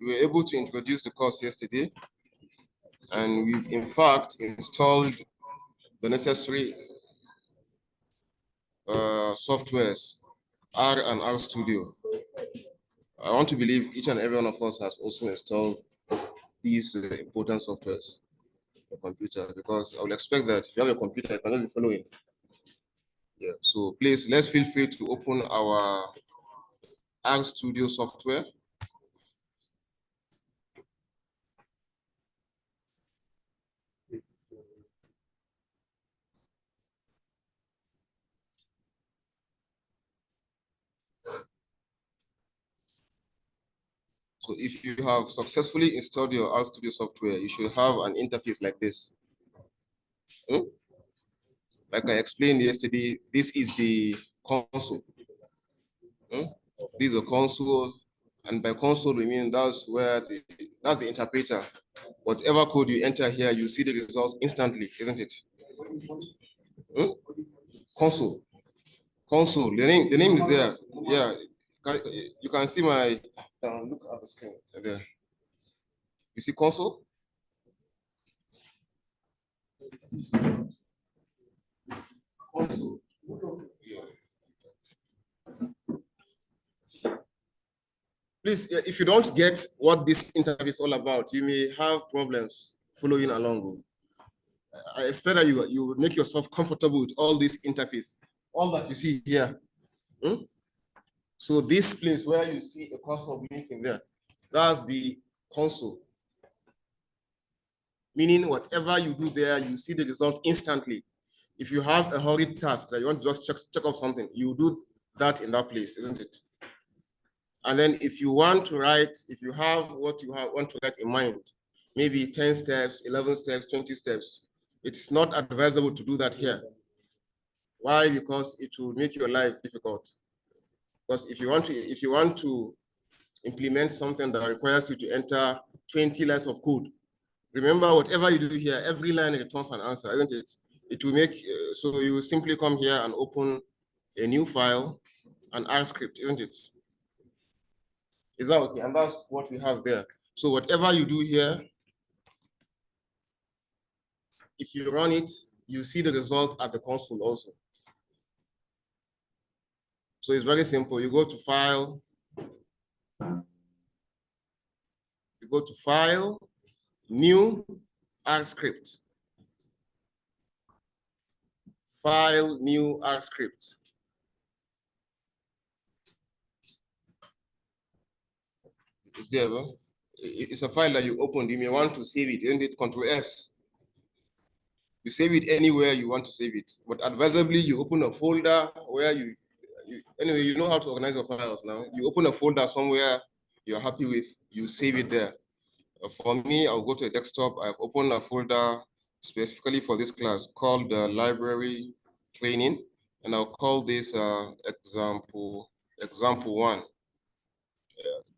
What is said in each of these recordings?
We were able to introduce the course yesterday, and we've in fact installed the necessary softwares, R and R Studio. I want to believe each and every one of us has also installed these important softwares on computer, because I would expect that if you have a computer, you cannot be following. Yeah, so please, let's feel free to open our R Studio software. So if you have successfully installed your R Studio software, you should have an interface like this. Like I explained yesterday, this is the console. This is a console, and by console we mean that's the interpreter. Whatever code you enter here, you see the result instantly, isn't it? Console. Console. The name is there. Yeah, you can see my. Look at the screen there. You see console? Console. Yeah. Please, if you don't get what this interface is all about, you may have problems following along. I expect that you make yourself comfortable with all this interface, all that you see here. So this place where you see a cursor blinking there, that's the console. Meaning whatever you do there, you see the result instantly. If you have a hurried task that you want to just check up something, you do that in that place, isn't it? And then if you want to write, if you have what you want to write in mind, maybe 10 steps, 11 steps, 20 steps, it's not advisable to do that here. Why? Because it will make your life difficult. Because if you want to implement something that requires you to enter 20 lines of code, remember whatever you do here, every line returns an answer, isn't it? It will make, so you will simply come here and open a new file, an R script, isn't it? Is that okay? And that's what we have there. So whatever you do here, if you run it, you see the result at the console also. So it's very simple. You go to File, New, R script. File, New, R script. It's there, huh? It's a file that you opened. You may want to save it, isn't it? Control S. You save it anywhere you want to save it. But advisably, you open a folder where anyway, you know how to organize your files now. You open a folder somewhere you're happy with, you save it there. For me, I'll go to a desktop. I've opened a folder specifically for this class called the library training, and I'll call this example one.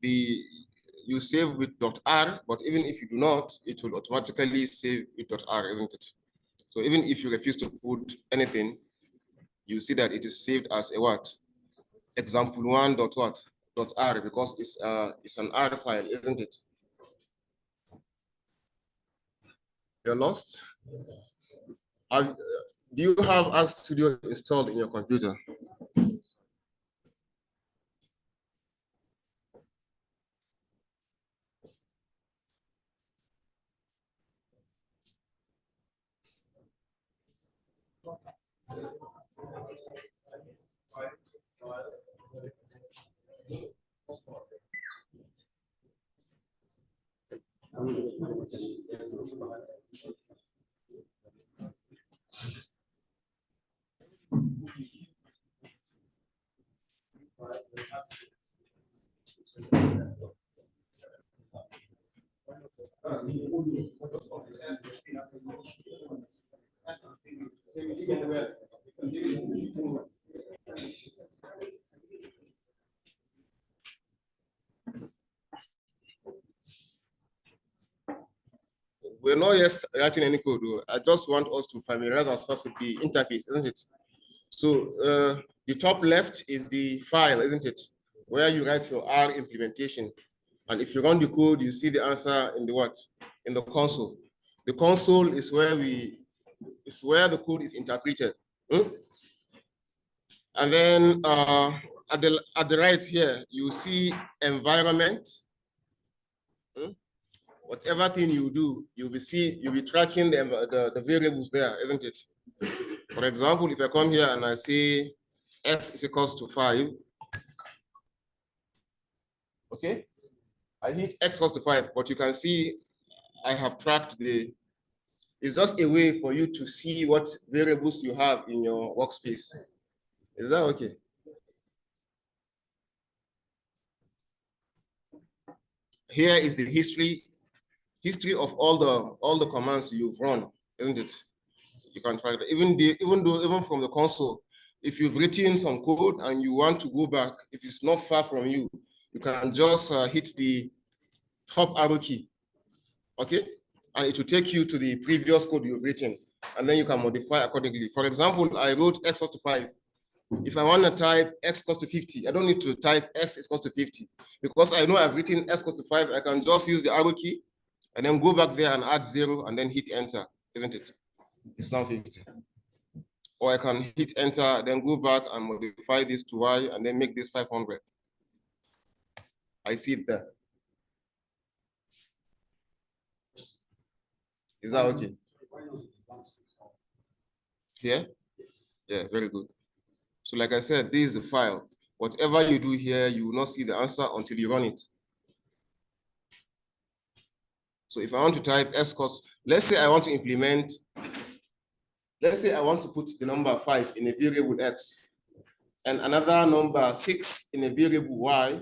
You save with .r, but even if you do not, it will automatically save with .r, isn't it? So even if you refuse to put anything, you see that it is saved as a what? Example one dot what? .r, because it's an R file, isn't it? You're lost? Do you have R Studio installed in your computer? We're not yet writing any code. I just want us to familiarize ourselves with the interface, isn't it? So the top left is the file, isn't it? Where you write your R implementation. And if you run the code, you see the answer in the what? In the console. The console is where the code is interpreted. And then at the right here, you see environment. Whatever thing you do, you'll be tracking the variables there, isn't it? For example, if I come here and I say x is equals to 5, okay? I hit x equals to 5, but you can see I have tracked it's just a way for you to see what variables you have in your workspace. Is that okay? Here is the history of all the commands you've run, isn't it? You can try that. Even from the console, if you've written some code and you want to go back, if it's not far from you, you can just hit the top arrow key, okay? And it will take you to the previous code you've written, and then you can modify accordingly. For example, I wrote x equals to 5. If I want to type x equals to 50, I don't need to type x equals to 50 because I know I've written x equals to 5. I can just use the arrow key and then go back there and add 0 and then hit enter, isn't it? It's now 50. Or I can hit enter, then go back and modify this to y and then make this 500. I see it there. Is that okay? Here? Yeah, very good. So like I said, this is the file. Whatever you do here, you will not see the answer until you run it. So if I want to type s cost, let's say I want to implement, let's say I want to put the number 5 in a variable x and another number 6 in a variable y,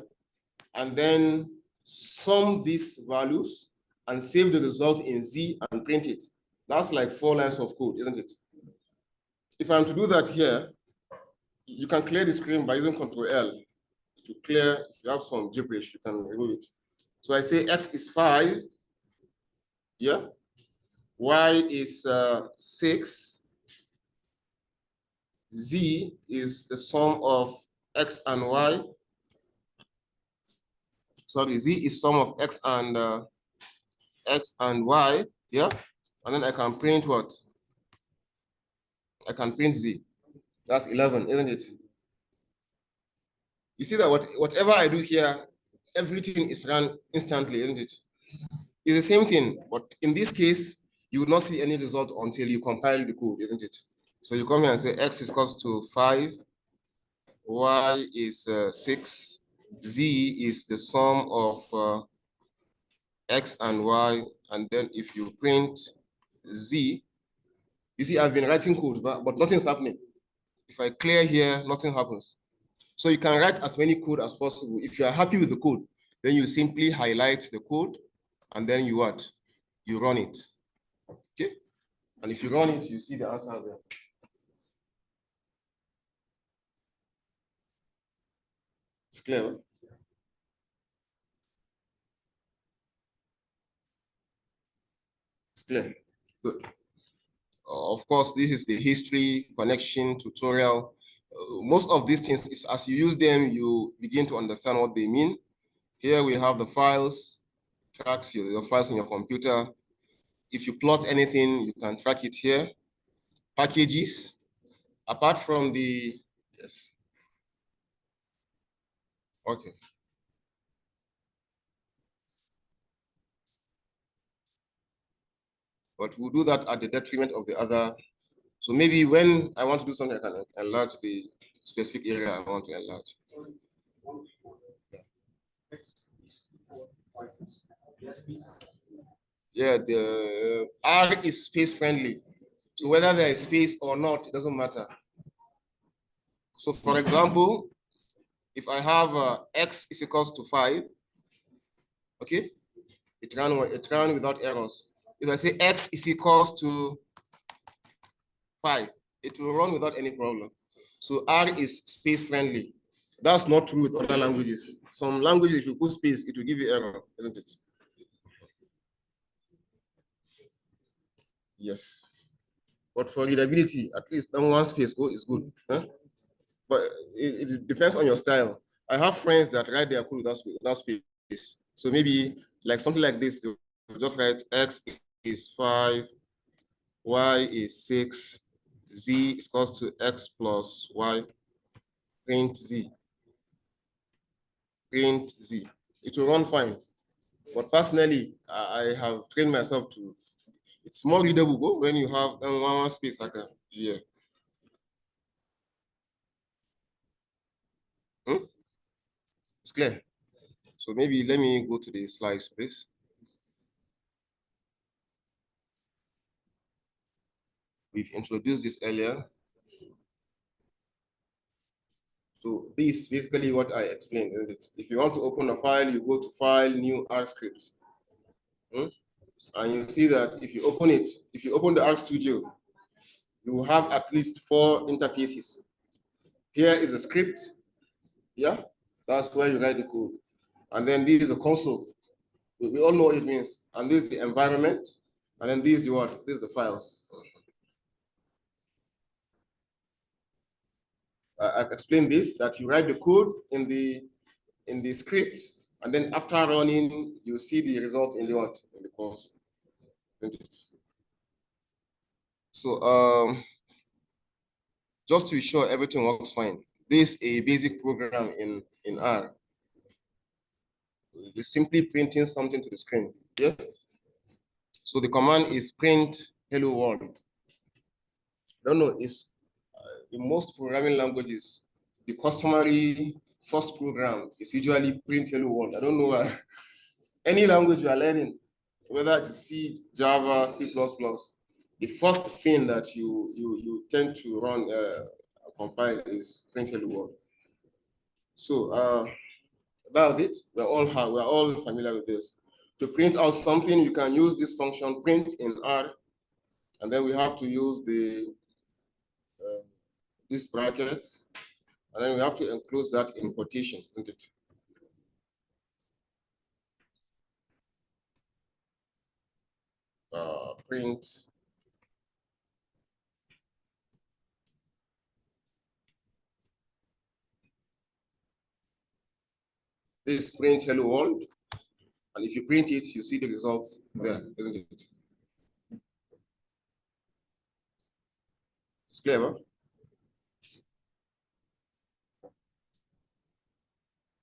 and then sum these values and save the result in Z and print it. That's like 4 lines of code, isn't it? If I'm to do that here, you can clear the screen by using Control L to clear. If you have some gibberish, you can remove it. So I say x is 5, yeah, y is 6, Z is the sum of x and y. Sorry, Z is sum of x and y, yeah? And then I can print what? I can print Z. That's 11, isn't it? You see that whatever I do here, everything is run instantly, isn't it? It's the same thing, but in this case, you will not see any result until you compile the code, isn't it? So you come here and say x is equals to 5, y is 6, Z is the sum of x and y, and then if you print Z, you see I've been writing code, but nothing's happening. If I clear here, nothing happens. So you can write as many code as possible. If you are happy with the code, then you simply highlight the code and then you what? You run it, okay? And if you run it, you see the answer there. It's clear, right? It's clear, good. Of course, this is the history connection tutorial. Most of these things, is as you use them, you begin to understand what they mean. Here we have the files, tracks your files on your computer. If you plot anything, you can track it here. Packages, apart from the, yes. Okay. But we'll do that at the detriment of the other. So maybe when I want to do something, I can enlarge the specific area I want to enlarge. Yeah, the R is space friendly. So whether there is space or not, it doesn't matter. So for example, if I have x is equals to 5, okay, it ran without errors. If I say x is equals to 5, it will run without any problem. So R is space friendly. That's not true with other languages. Some languages, if you put space, it will give you error, isn't it? Yes. But for readability, at least one space is good. Huh? But it depends on your style. I have friends that write their code without space. So maybe like something like this, you just write x is 5, y is 6, z is equals to x plus y, print z. Print z. It will run fine. But personally, I have trained myself to, it's more readable when you have one space like a here. It's clear. So maybe let me go to the slides, please. We've introduced this earlier. So this is basically what I explained, isn't it? If you want to open a file, you go to File, New Arc Scripts. And you see that if you open it, if you open the Arc Studio, you have at least 4 interfaces. Here is a script. Yeah, that's where you write the code. And then this is a console. We all know what it means. And this is the environment. And then this is the what? This is the files. I've explained this, that you write the code in the script, and then after running, you see the result in the what? In the console. So just to be sure everything works fine, this is a basic program in R. It's simply printing something to the screen. Yeah. So the command is print hello world. I don't know, it's in most programming languages, the customary first program is usually print hello world. I don't know why. Any language you are learning, whether it's C, Java, C++, the first thing that you tend to run compile is print hello world. So that's it. We're all familiar with this. To print out something, you can use this function print in R, and then we have to use this bracket, and then we have to enclose that in quotation, isn't it? Print this print hello world, and if you print it, you see the results there, isn't it? It's clever.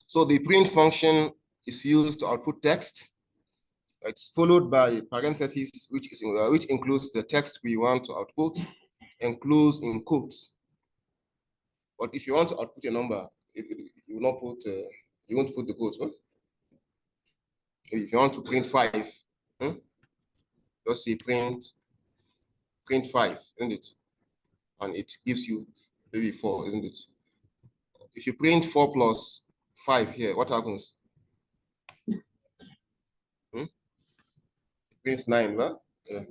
So the print function is used to output text. It's followed by parentheses, which includes the text we want to output, enclosed in quotes. But if you want to output a number, you will not put you won't put the quotes. Huh? If you want to print 5, just say print 5, isn't it? And it gives you maybe 4, isn't it? If you print 4 plus 5 here, what happens? It prints 9, right? Yeah.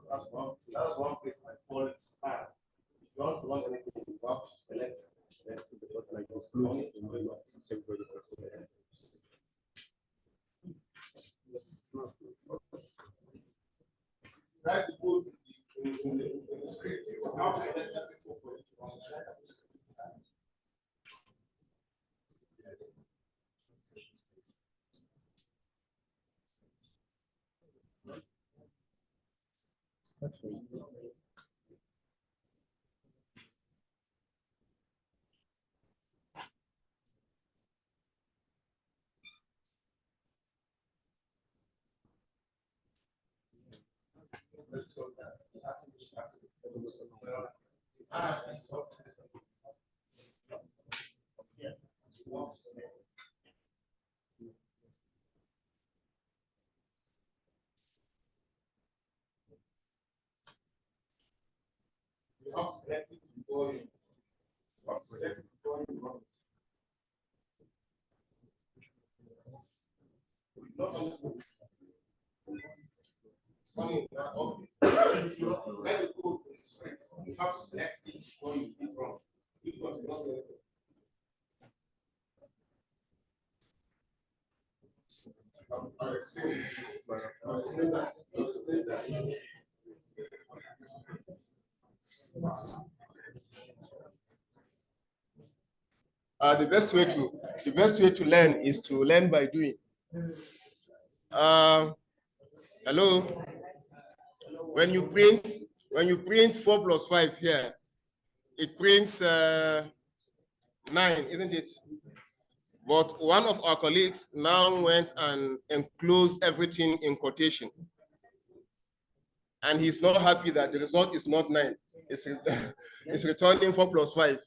That's one place I fall hard. If you want to run anything, you have to select the button like this. Write the code in the script. You have to select it before you select it before you run it. Not on the code. It's funny that if you write the code in the script, you have to select it before you run. If not, you don't select it. The best way to learn is to learn by doing. Hello. When you print 4 plus 5 here, it prints 9, isn't it? But one of our colleagues now went and enclosed everything in quotation. And he's not happy that the result is not 9. It's returning 4 plus 5.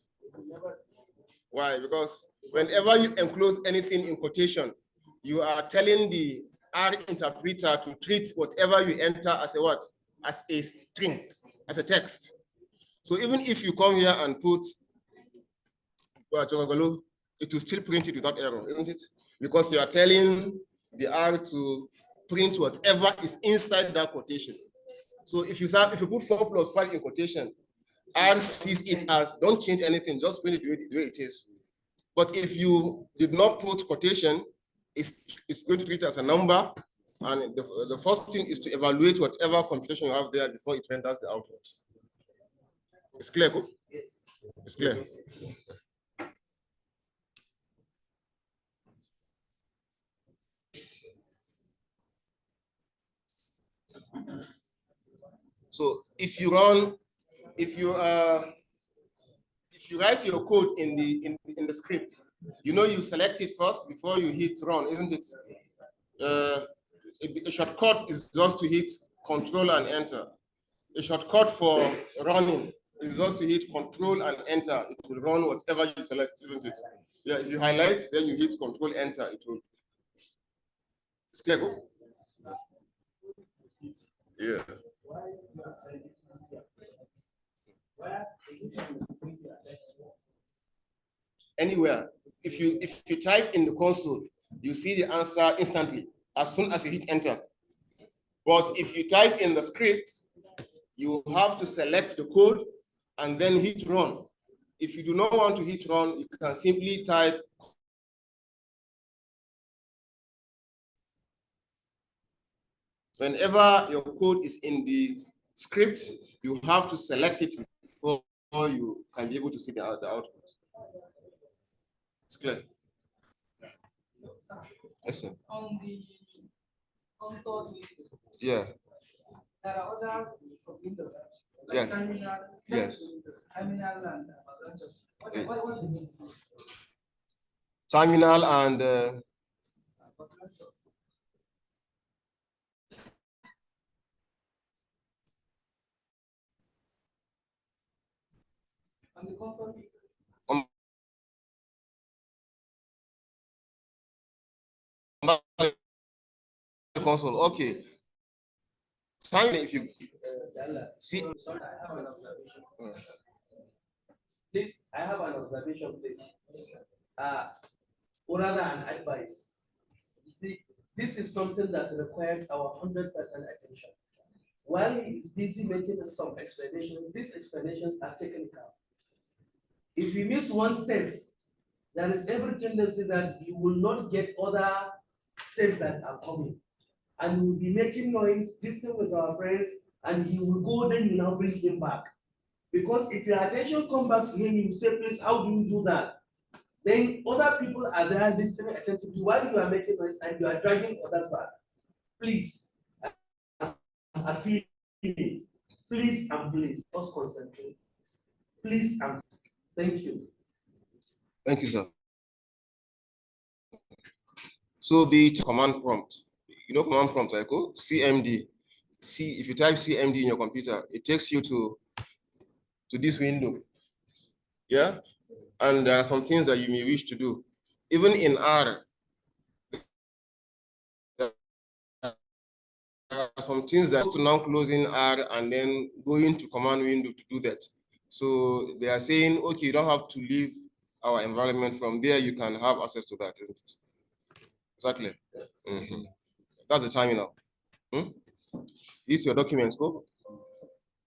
Why? Because whenever you enclose anything in quotation, you are telling the R interpreter to treat whatever you enter as a what? As a string, as a text. So even if you come here and put it will still print it without error, isn't it? Because you are telling the R to print whatever is inside that quotation. So if you put 4 plus 5 in quotation, R sees it as don't change anything, just print it the way it is. But if you did not put quotation, it's going to treat it as a number. And the first thing is to evaluate whatever computation you have there before it renders the output. It's clear, Go? Yes. It's clear. So if you write your code in the script, you select it first before you hit run, isn't it? A shortcut is just to hit Control and Enter. A shortcut for running is just to hit Control and Enter. It will run whatever you select, isn't it? Yeah, if you highlight, then you hit Control Enter. It will. It's clear, Go? Yeah. Anywhere. If you type in the console, you see the answer instantly as soon as you hit enter. But if you type in the script, you have to select the code and then hit run. If you do not want to hit run, you can simply type whenever your code is in the script, you have to select it before you can be able to see the output. It's clear. Yes, sir. On the console, yeah. There are other windows. Like yes. Terminal, yes. Terminal and what's the name? Terminal and on the console. The console, okay. If you see, sorry, I have an observation. Please, I have an observation, please. Or rather, an advice. You see, this is something that requires our 100% attention. While he is busy making some explanations, these explanations are technical. If you miss one step, there is every tendency that you will not get other steps that are coming. And we'll be making noise, gisting with our friends, and he will go, then you now bring him back. Because if your attention comes back to him, you say, please, how do you do that? Then other people are there listening attentively while you are making noise and you are dragging others back. Please, appeal, please and please, just concentrate. Please and thank you. Thank you, sir. So the command prompt. Command prompt, I go CMD. If you type CMD in your computer, it takes you to this window. Yeah. And there are some things that you may wish to do. Even in R, there are some things that to now closing R and then going to command window to do that. So they are saying, okay, you don't have to leave our environment. From there, you can have access to that, isn't it? Exactly. Mm-hmm. That's the terminal. This is your documents, go.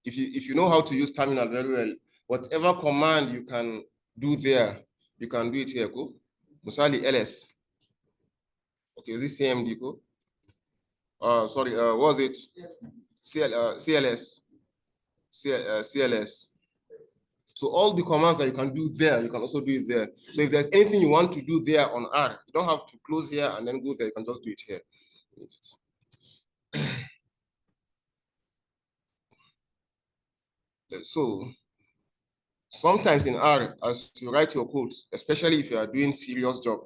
If you know how to use terminal very well, whatever command you can do there, you can do it here, go. Musali ls. Okay, is this CMD code? Sorry, what was it? CLS. CLS. So all the commands that you can do there, you can also do it there. So if there's anything you want to do there on R, you don't have to close here and then go there. You can just do it here. So sometimes in R, as you write your codes, especially if you are doing serious job,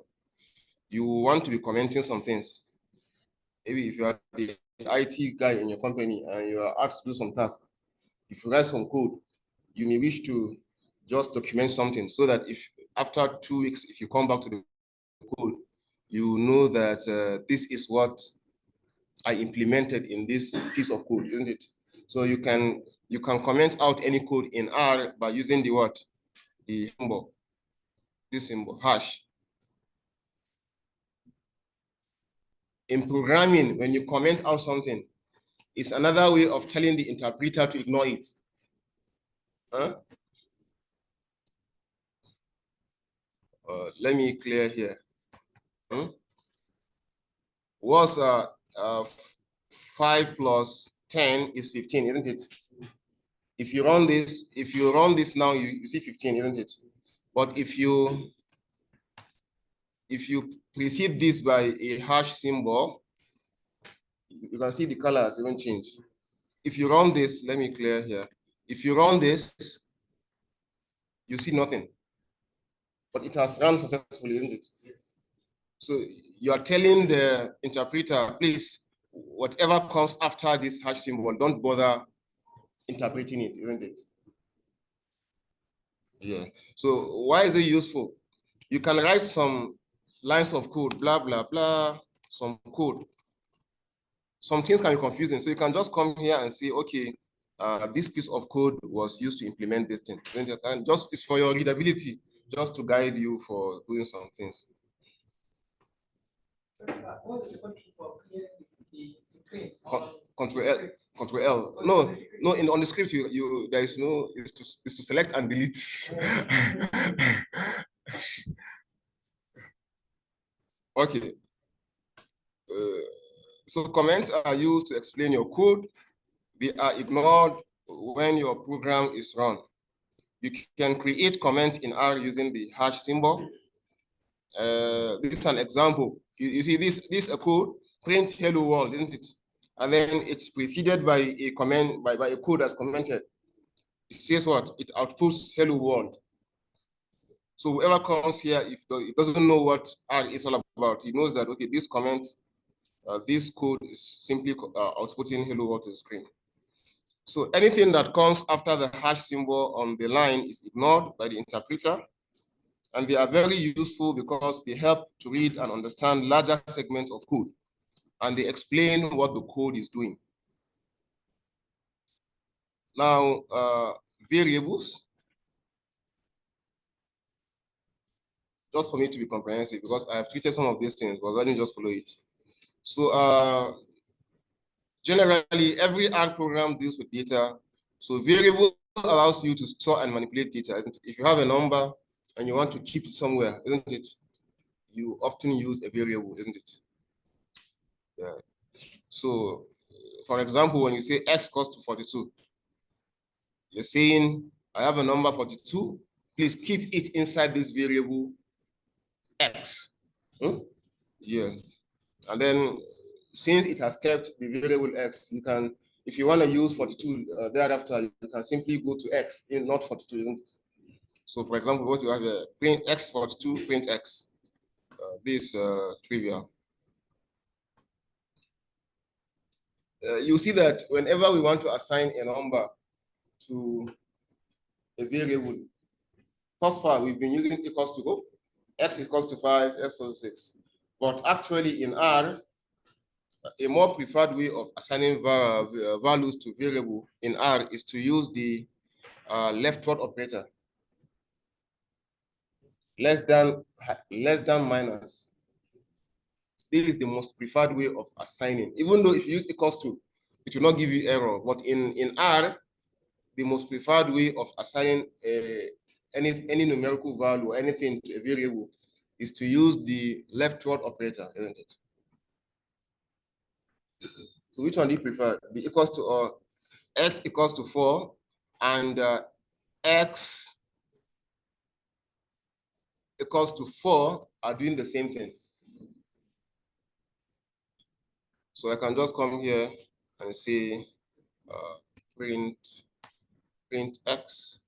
you want to be commenting some things. Maybe if you are the IT guy in your company and you are asked to do some task, if you write some code, you may wish to just document something so that if after 2 weeks, if you come back to the code, you know that this is what I implemented in this piece of code, isn't it? So you can comment out any code in R by using the what? The symbol, this symbol, hash. In programming, when you comment out something, it's another way of telling the interpreter to ignore it. Huh? Let me clear here. What's 5 plus 10 is 15, isn't it? If you run this now, you see 15, isn't it? But if you precede this by a hash symbol, you can see the colors even change. If you run this, let me clear here. If you run this, you see nothing. But it has run successfully, isn't it? So you are telling the interpreter, please, whatever comes after this hash symbol, don't bother interpreting it, isn't it? Yeah. So why is it useful? You can write some lines of code, blah, blah, blah, some code. Some things can be confusing. So you can just come here and say, okay, this piece of code was used to implement this thing. And just it's for your readability, just to guide you for doing some things. Control L. Control L. No, on the script there is no, it's to select and delete. Okay. So comments are used to explain your code. They are ignored when your program is run. You can create comments in R using the hash symbol. This is an example. You see this a code, print hello world, isn't it? And then it's preceded by a comment, by a code that's commented. It says what? It outputs hello world. So whoever comes here, if it doesn't know what R is all about, he knows that, okay, this comment, this code is simply outputting hello world to the screen. So anything that comes after the hash symbol on the line is ignored by the interpreter. And they are very useful because they help to read and understand larger segments of code. And they explain what the code is doing. Now, variables, just for me to be comprehensive, because I have treated some of these things, but I didn't just follow it. So generally, every R program deals with data. So variable allows you to store and manipulate data, isn't it? If you have a number and you want to keep it somewhere, isn't it? You often use a variable, isn't it? Yeah. So, for example, when you say X equals to 42, you're saying, I have a number 42, please keep it inside this variable X. Yeah. And then since it has kept the variable X, you can, if you want to use 42 thereafter, you can simply go to X, not 42, isn't it? So for example, what you have a print X42, print X, this trivial. You see that whenever we want to assign a number to a variable, thus far we've been using equals to go, X equals to 5, X equals to 6. But actually in R, a more preferred way of assigning values to variable in R is to use the leftward operator. Less than minus. This is the most preferred way of assigning. Even though if you use equals to, it will not give you error. But in R, the most preferred way of assigning any numerical value or anything to a variable is to use the leftward operator, isn't it? So which one do you prefer? The equals to or x equals to 4 and x equals to 4 are doing the same thing. So I can just come here and say print x,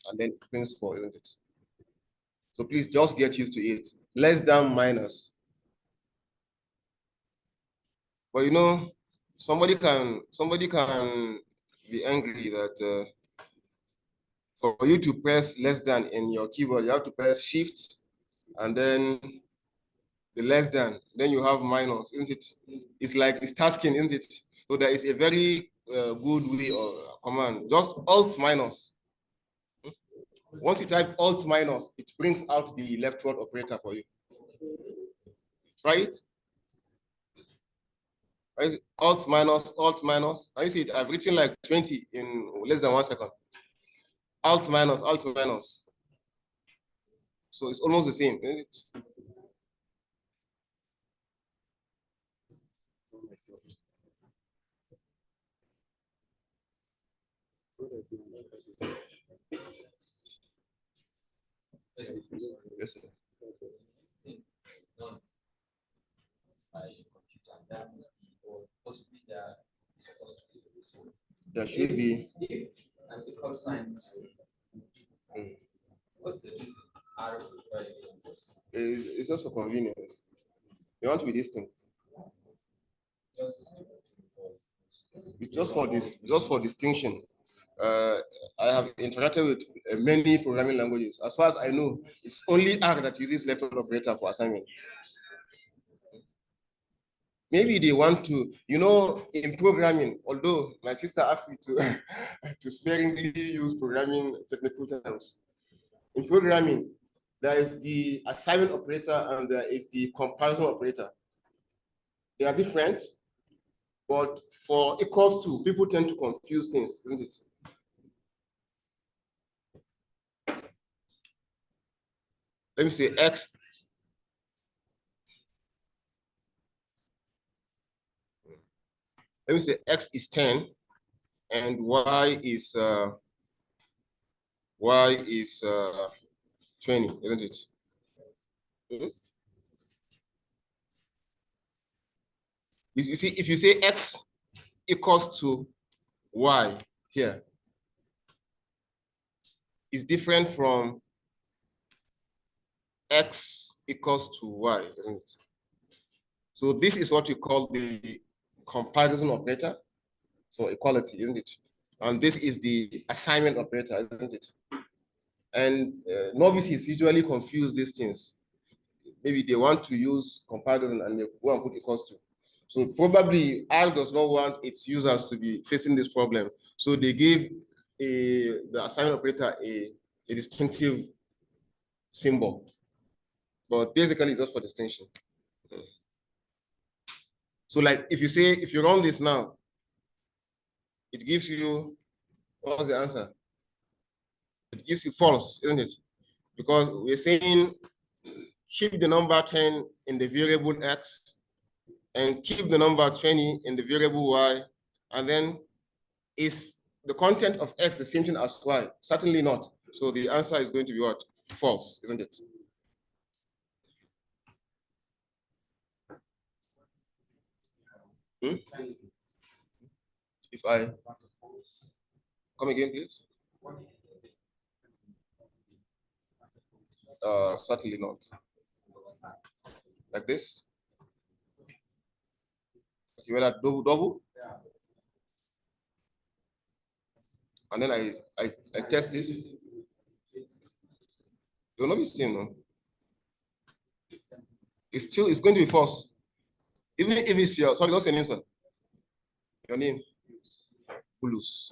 and then prints 4, isn't it? So please just get used to it. Less than minus. But you know, somebody can be angry that for you to press less than in your keyboard, you have to press shift and then the less than, then you have minus, isn't it? It's like it's tasking, isn't it? So there is a very good way or command, just alt minus. Once you type alt minus, it brings out the leftward operator for you. Try it. Alt minus, alt minus. Now you see it, I've written like 20 in less than 1 second. Alt minus, alt minus. So it's almost the same, isn't it? Yes, sir. There should be. An equal sign. What's the reason? It's just for convenience. You want to be distinct. Just for this, just for distinction. I have interacted with many programming languages. As far as I know, it's only R that uses leftward operator for assignment. Maybe they want to, you know, in programming, although my sister asked me to, to sparingly use programming technical terms. In programming, there is the assignment operator and there is the comparison operator. They are different, but for equals to, people tend to confuse things, isn't it? Let me say X. Let me say X is 10 and Y is 20, isn't it? Mm-hmm. You see, if you say X equals to Y here, is different from X equals to Y, isn't it? So this is what we call the comparison operator for equality, isn't it? And this is the assignment operator, isn't it? And novices usually confuse these things. Maybe they want to use comparison and they go and put equals to. So probably R does not want its users to be facing this problem. So they give the assignment operator a distinctive symbol. But basically it's just for distinction. So like if you run this now, it gives you, what's the answer? It gives you false, isn't it? Because we're saying keep the number 10 in the variable X and keep the number 20 in the variable Y, and then is the content of X the same thing as Y? Certainly not. So the answer is going to be what? False, isn't it? If I come again, please. Certainly not. Like this. Okay, well, that double. And then I test this. It will not be same, no? It's going to be false. Even if it's your, sorry, what's your name, sir? Your name? Bulus.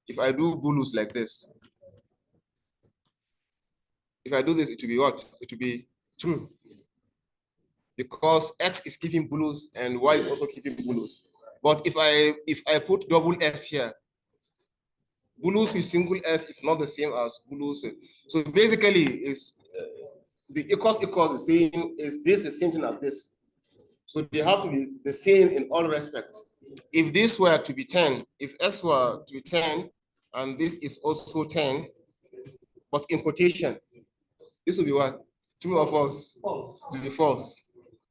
If I do Bulus like this, if I do this, it will be what? It will be true. Because X is keeping Bulus and Y is also keeping Bulus. But if I put double S here, Bulus with single S is not the same as Bulus. So basically, is the equals the same, is this the same thing as this? So they have to be the same in all respects. If this were to be 10, if x were to be 10, and this is also 10, but in quotation, this will be what? True or false? False. To be false.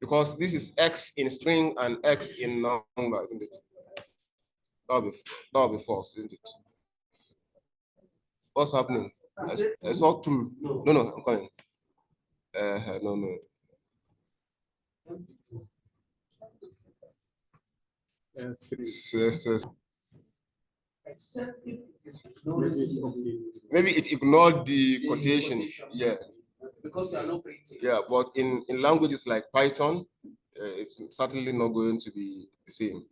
Because this is x in string and x in number, isn't it? That'll be false, isn't it? What's happening? It's not true. No, I'm coming. No. Yes. Except if it is Maybe it ignored the quotation. Yeah. Because you are not printing. Yeah, but in languages like Python, it's certainly not going to be the same.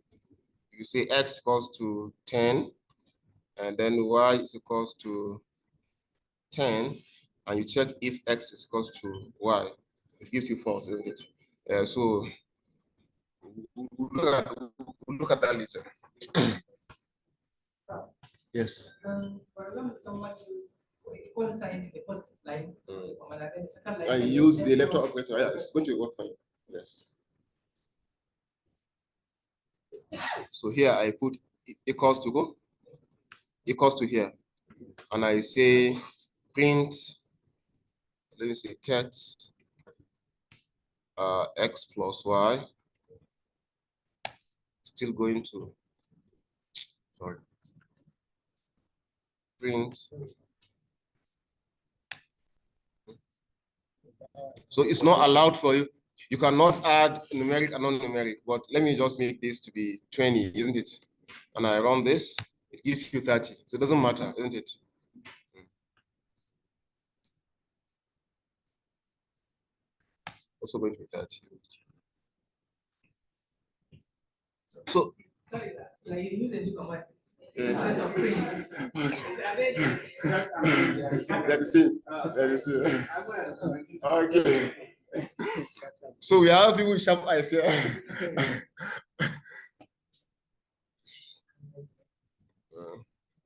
You say x equals to 10, and then y is equals to 10, and you check if x is equals to y. It gives you false, isn't it? So we'll look at that later. Yes. For example, someone use equal sign in the positive line, and then second line. I use the electron operator. Yeah, it's going to work fine. Yes. So here I put equals to go, equals to here, and I say print. Let me say cat x plus y. Still going to print. So it's not allowed for you. You cannot add numeric and non-numeric, but let me just make this to be 20, isn't it? And I run this, it gives you 30. So it doesn't matter, isn't it? Also going to be 30. So Sorry, sir. So you use a new command. they're the same. They're the same. Okay. So we have people with sharp eyes here.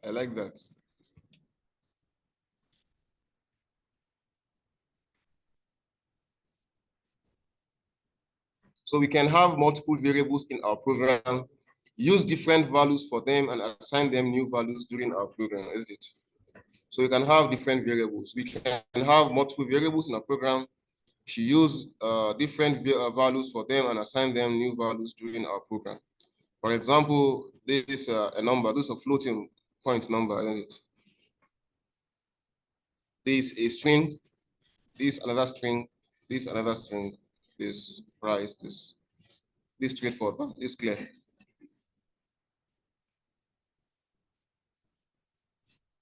I like that. So we can have multiple variables in our program, use different values for them, and assign them new values during our program, isn't it? So we can have different variables. We can have multiple variables in our program. She use different values for them and assign them new values during our program. For example, this is a number. This is a floating point number, isn't it? This is a string. This another string. This another string. This price. This straightforward. This clear.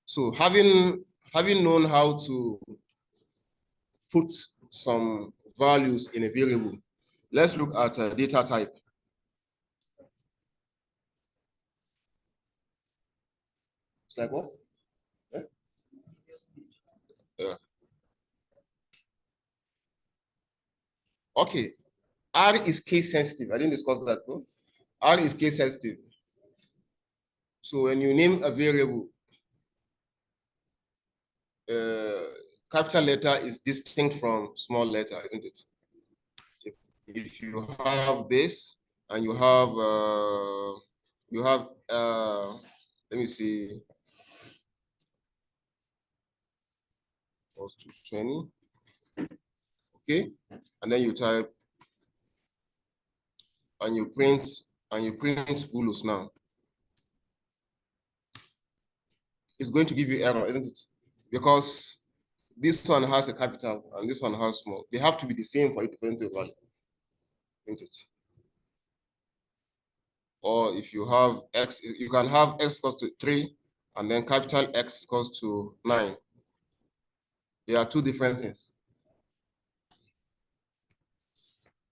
So having known how to put some values in a variable, let's look at a data type. It's like what? Yeah. Okay. R is case sensitive. I didn't discuss that, bro. R is case sensitive. So when you name a variable, capital letter is distinct from small letter, isn't it? If you have this and you have let me see, close to 20. Okay, and then you type and you print bulus now. It's going to give you error, isn't it? Because this one has a capital and this one has small. They have to be the same for it to print a value, isn't it? Or if you have x, you can have x equals to 3 and then capital X equals to 9. They are two different things.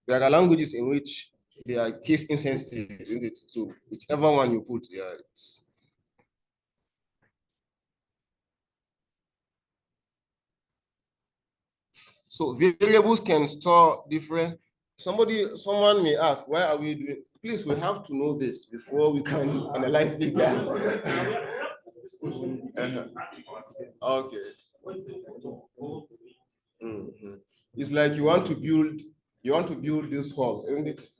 There are languages in which they are case insensitive, isn't it? So whichever one you put, yeah, it's so variables can store different. Someone may ask, why are we doing? Please, we have to know this before we can analyze data. Okay. It's like you want to build this hall, isn't it?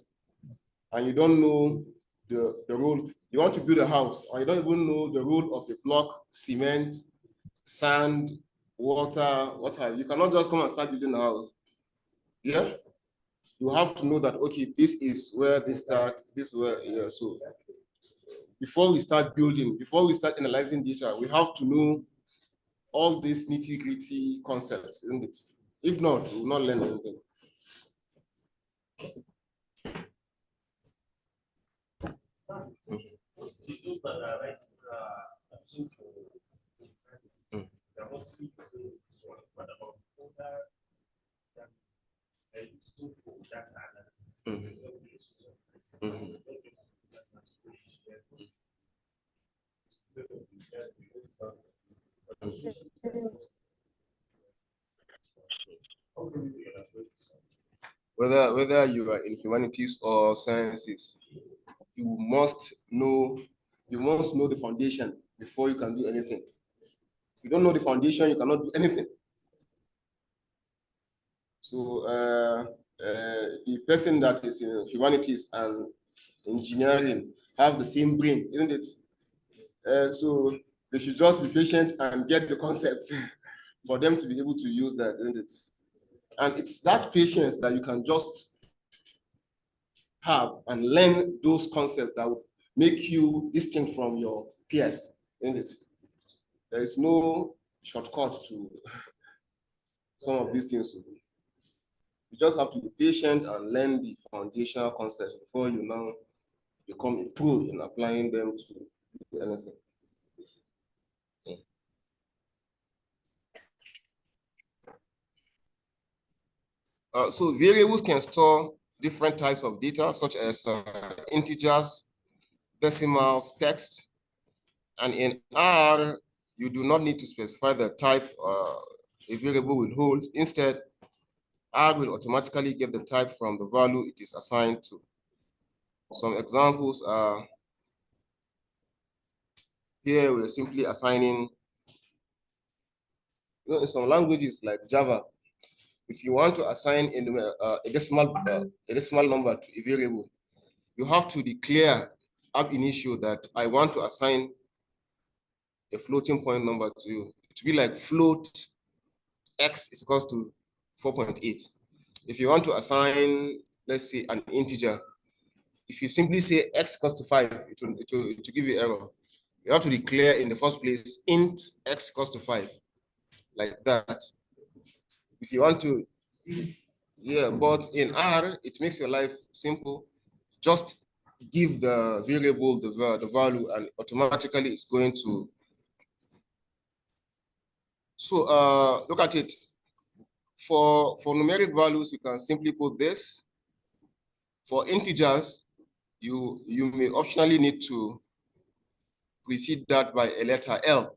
and you don't know the role, you want to build a house, or you don't even know the role of a block, cement, sand, water, what have you. You cannot just come and start building a house. Yeah? You have to know that, okay, this is where they start, this is where, yeah, so before we start building, before we start analyzing data, we have to know all these nitty-gritty concepts, isn't it? If not, we will not learn anything. Whether you are in humanities or sciences, you must know the foundation before you can do anything. If you don't know the foundation, you cannot do anything. So the person that is in humanities and engineering have the same brain, isn't it? So they should just be patient and get the concept for them to be able to use that, isn't it? And it's that patience that you can just have and learn those concepts that will make you distinct from your peers, isn't it? There is no shortcut to some of these things. You just have to be patient and learn the foundational concepts before you now become a pro in applying them to anything. So variables can store different types of data, such as integers, decimals, text, and in R, you do not need to specify the type a variable will hold. Instead, R will automatically get the type from the value it is assigned to. Some examples are here. We're simply assigning, in some languages like Java, if you want to assign a decimal number to a variable, you have to declare ab initio that I want to assign a floating point number to you. It will be like float x is equals to 4.8. If you want to assign, let's say, an integer, if you simply say x equals to 5, it will give you error. You have to declare in the first place int x equals to 5, like that. If you want to, yeah, but in R, it makes your life simple. Just give the variable the value, and automatically it's going to. So look at it. For numeric values, you can simply put this. For integers, you may optionally need to precede that by a letter L.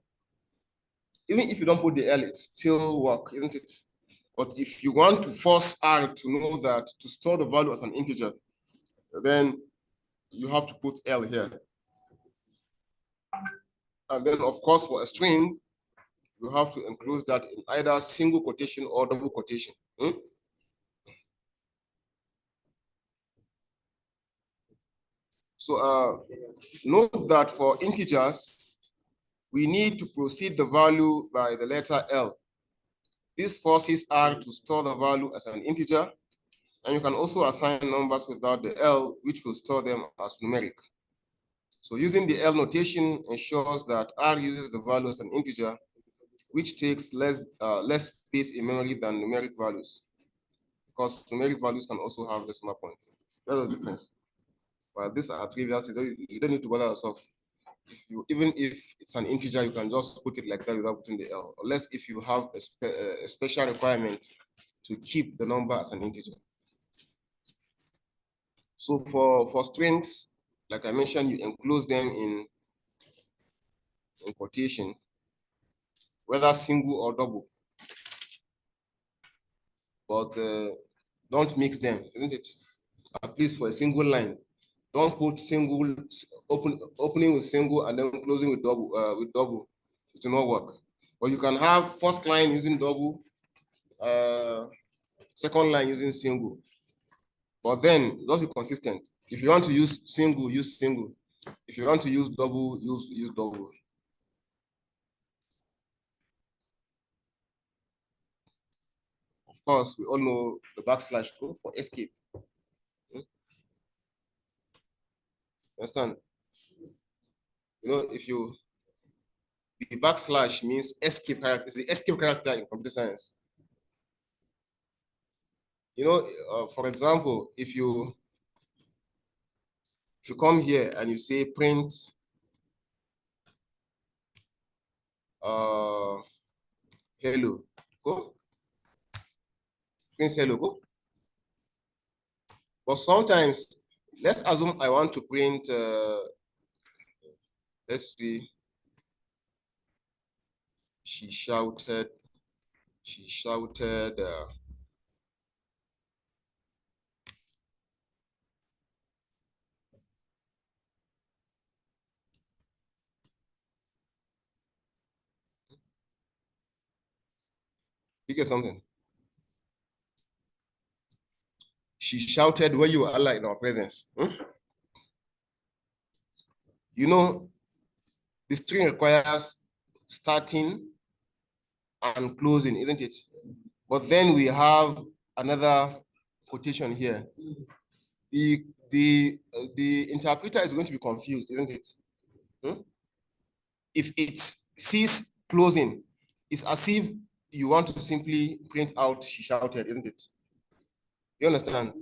Even if you don't put the L, it still works, isn't it? But if you want to force R to know that to store the value as an integer, then you have to put L here. And then, of course, for a string, you have to enclose that in either single quotation or double quotation. So note that for integers, we need to proceed the value by the letter L. This forces R to store the value as an integer, and you can also assign numbers without the L, which will store them as numeric. So using the L notation ensures that R uses the value as an integer, which takes less space in memory than numeric values, because numeric values can also have decimal points. That's the difference. Well, these are trivial, so you don't need to bother yourself. Even if it's an integer, you can just put it like that without putting the L, unless if you have a special requirement to keep the number as an integer. So for strings, like I mentioned, you enclose them in quotation, whether single or double. But don't mix them, isn't it? At least for a single line. Don't put single opening with single and then closing with double. It will not work. But you can have first line using double, second line using single. But then just be consistent. If you want to use single, use single. If you want to use double, use double. Of course, we all know the backslash code for escape. Understand? You know, if you the backslash means escape character. It's the escape character in computer science. You know, for example, if you come here and you say print hello, go. Print hello, go. But sometimes, let's assume I want to print, let's see, she shouted, you get something? She shouted where you are, Allah, in our presence. You know, the string requires starting and closing, isn't it? But then we have another quotation here. The interpreter is going to be confused, isn't it? If it sees closing, it's as if you want to simply print out she shouted, isn't it? You understand?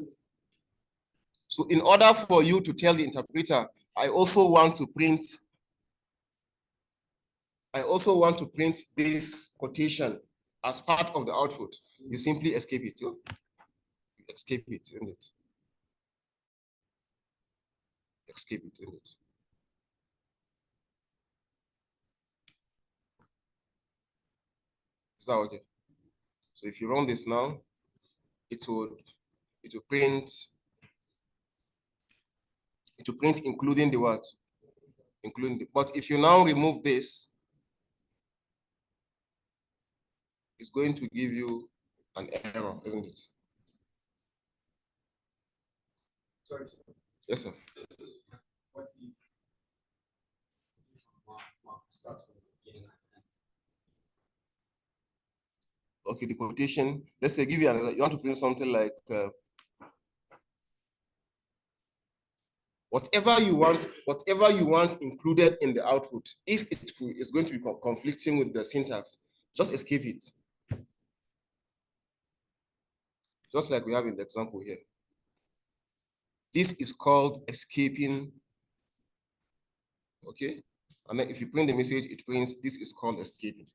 So in order for you to tell the interpreter, I also want to print this quotation as part of the output, you simply escape it. You escape it, isn't it? Escape it, isn't it? Is that okay? So if you run this now, it will print including the what? Including the, but if you now remove this, it's going to give you an error, isn't it? Sorry. Yes, sir. Okay, the quotation, let's say give you another, you want to print something like whatever you want included in the output, if it is going to be conflicting with the syntax, just escape it. Just like we have in the example here. This is called escaping, okay? And then if you print the message, it prints, this is called escaping.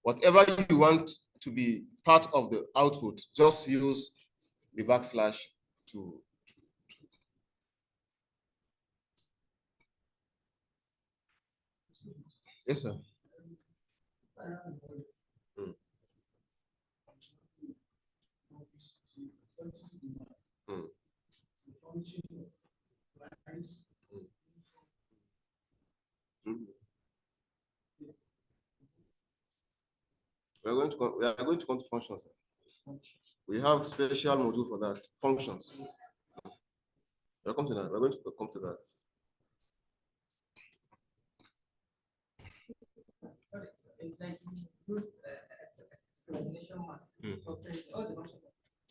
Whatever you want to be part of the output, just use the backslash to yes, sir. We are going to come to functions. Sir. We have special module for that. Functions. We're going to that. We're going to come to that.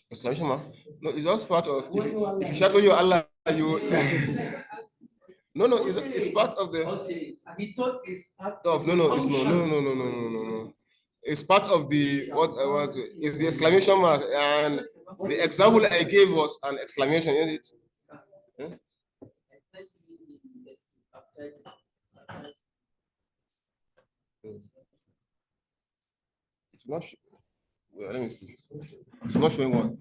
Exclamation mark? No, it's just part of, if you shout for your Allah, you no, it's part of the Okay, we thought it's part of no. It's part of the what I want to, is the exclamation mark, and the example I gave was an exclamation, isn't it? Yeah? It's not, well, let me see. It's not showing one.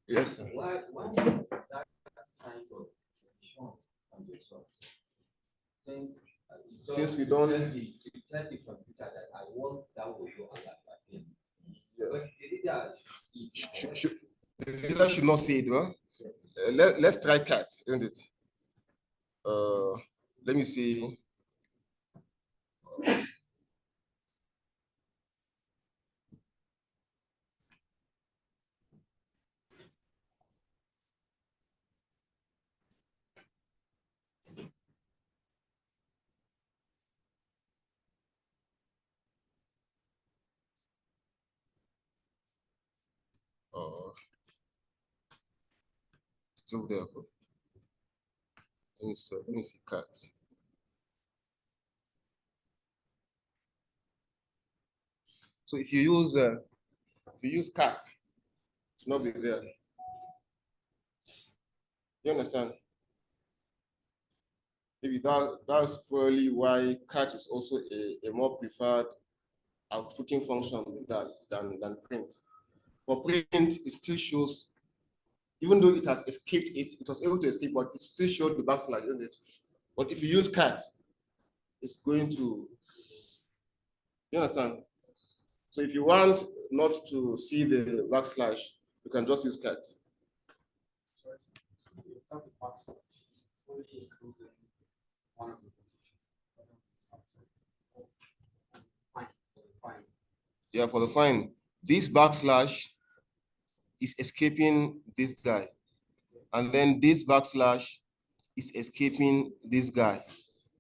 Yes, sir. Why is that sign of shown on the result? Since we don't- you tell the computer that I want that window alert again. But the reader The reader should not see it, well? Let's try cat, isn't it? Let me see. Still there. Let me see cat. So if you use cat, it's not be there. You understand? Maybe that's probably why cat is also a more preferred outputting function than print. For print, it still shows, even though it has escaped it was able to escape, but it still showed the backslash, isn't it? But if you use cat, it's going to, you understand? So if you want not to see the backslash, you can just use cat. Yeah, for the fine, this backslash is escaping this guy. And then this backslash is escaping this guy.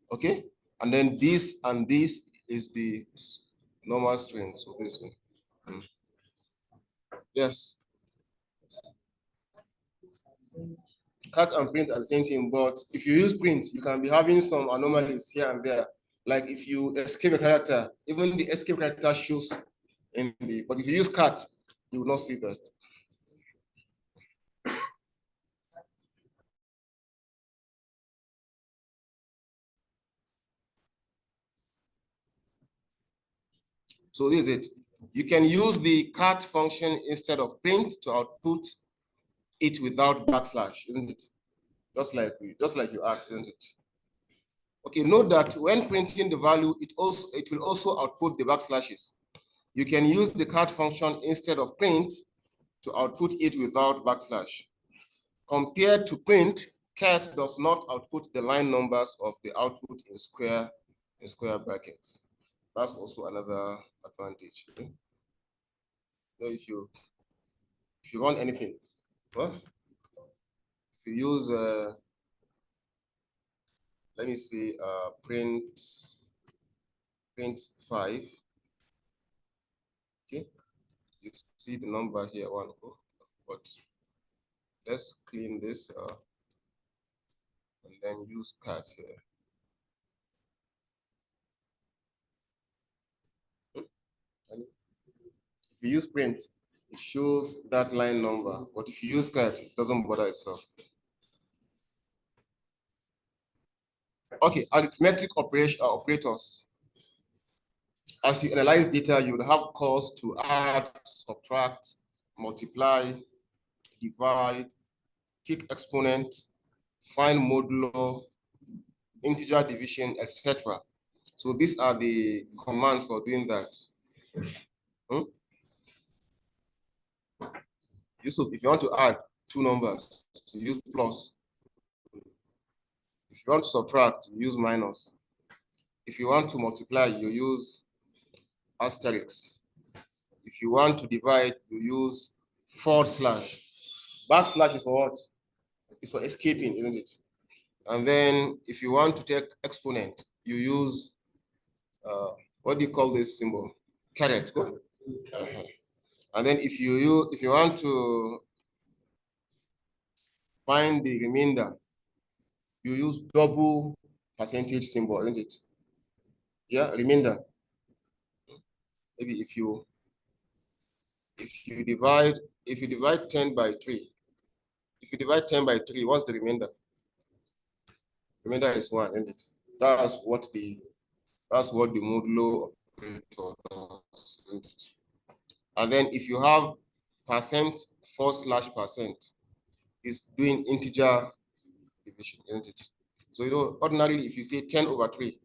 Okay? And then this and this is the normal string. So this one. Yes. Cut and print are the same thing, but if you use print, you can be having some anomalies here and there. Like if you escape a character, even the escape character shows in the, but if you use cut, you will not see that. So this is it. You can use the cut function instead of print to output it without backslash, isn't it? Just like you asked, isn't it? Okay, note that when printing the value, it will also output the backslashes. You can use the cut function instead of print to output it without backslash. Compared to print, cat does not output the line numbers of the output in square brackets. That's also another advantage. Okay? So if you run anything, well, if you use let me see print 5. Okay, you see the number here, but let's clean this and then use cat here. And if you use print, it shows that line number, but if you use cat, it doesn't bother itself. Okay, arithmetic operators. As you analyze data, you would have calls to add, subtract, multiply, divide, take exponent, find modulo, integer division, etc. So these are the commands for doing that. Yusuf, if you want to add two numbers, you use plus. If you want to subtract, you use minus. If you want to multiply, you use asterisk. If you want to divide, you use forward slash. Backslash is for what? It's for escaping, isn't it? And then if you want to take exponent, you use, what do you call this symbol? Caret. And then if you want to find the remainder, you use double percentage symbol, isn't it? Yeah, remainder. Maybe if you if you divide 10 by 3, if you divide 10 by 3, what's the remainder? Remainder is 1, isn't it? That's what the modulo operator does, isn't it? And then if you have percent / percent, is doing integer division, isn't it? So you know, ordinarily, if you say 10 over 3,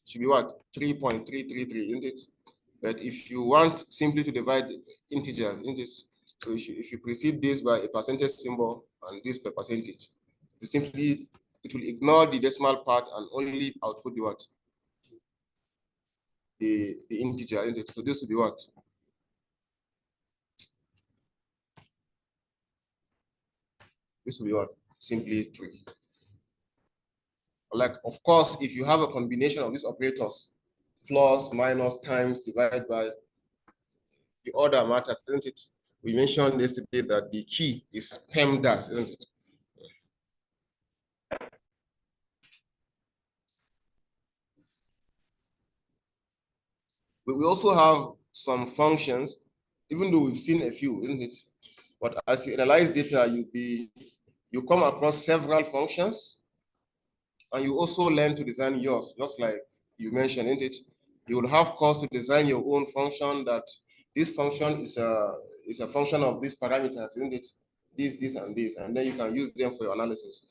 should be what? 3.333, isn't it? But if you want simply to divide integer in this, so if you precede this by a percentage symbol and this by percentage, it will ignore the decimal part and only output the what? The integer, isn't it? So this will be what? This will be what? Simply 3. Like, of course, if you have a combination of these operators, plus, minus, times, divided by, the order matters, isn't it? We mentioned yesterday that the key is PEMDAS, isn't it? But we also have some functions, even though we've seen a few, isn't it? But as you analyze data, you come across several functions, and you also learn to design yours, just like you mentioned, isn't it? You will have course to design your own function, that this function is a function of these parameters, isn't it? This, and this, and then you can use them for your analysis.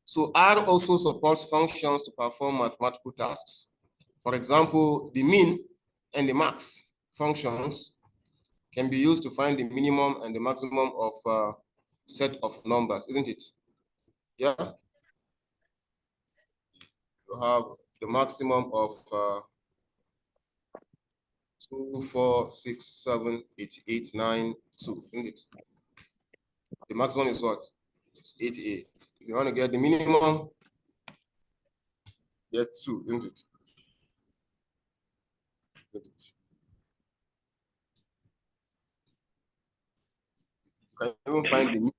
So R also supports functions to perform mathematical tasks. For example, the min and the max functions can be used to find the minimum and the maximum of a set of numbers, isn't it? Yeah. You have the maximum of 2, 4, 6, 7, 8, 8, 9, 2, isn't it? The maximum is what? It's 88. If you want to get the minimum, get 2, isn't it? Isn't it? You can even find the minimum,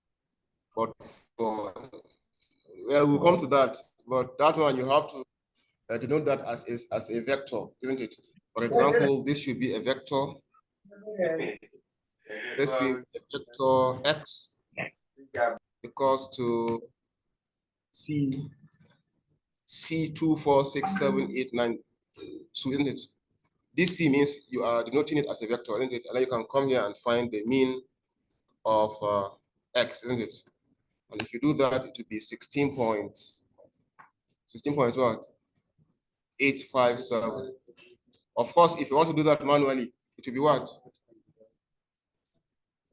but for, well, we'll come to that. But that one you have to denote that as a vector, isn't it? For example, this should be a vector. Let's say a vector x equals to C 2, 4, 6, 7, 8, 9, 2, isn't it? This C means you are denoting it as a vector, isn't it? And then you can come here and find the mean of x, isn't it? And if you do that, it would be 16 point what? 857. Of course, if you want to do that manually, it will be what?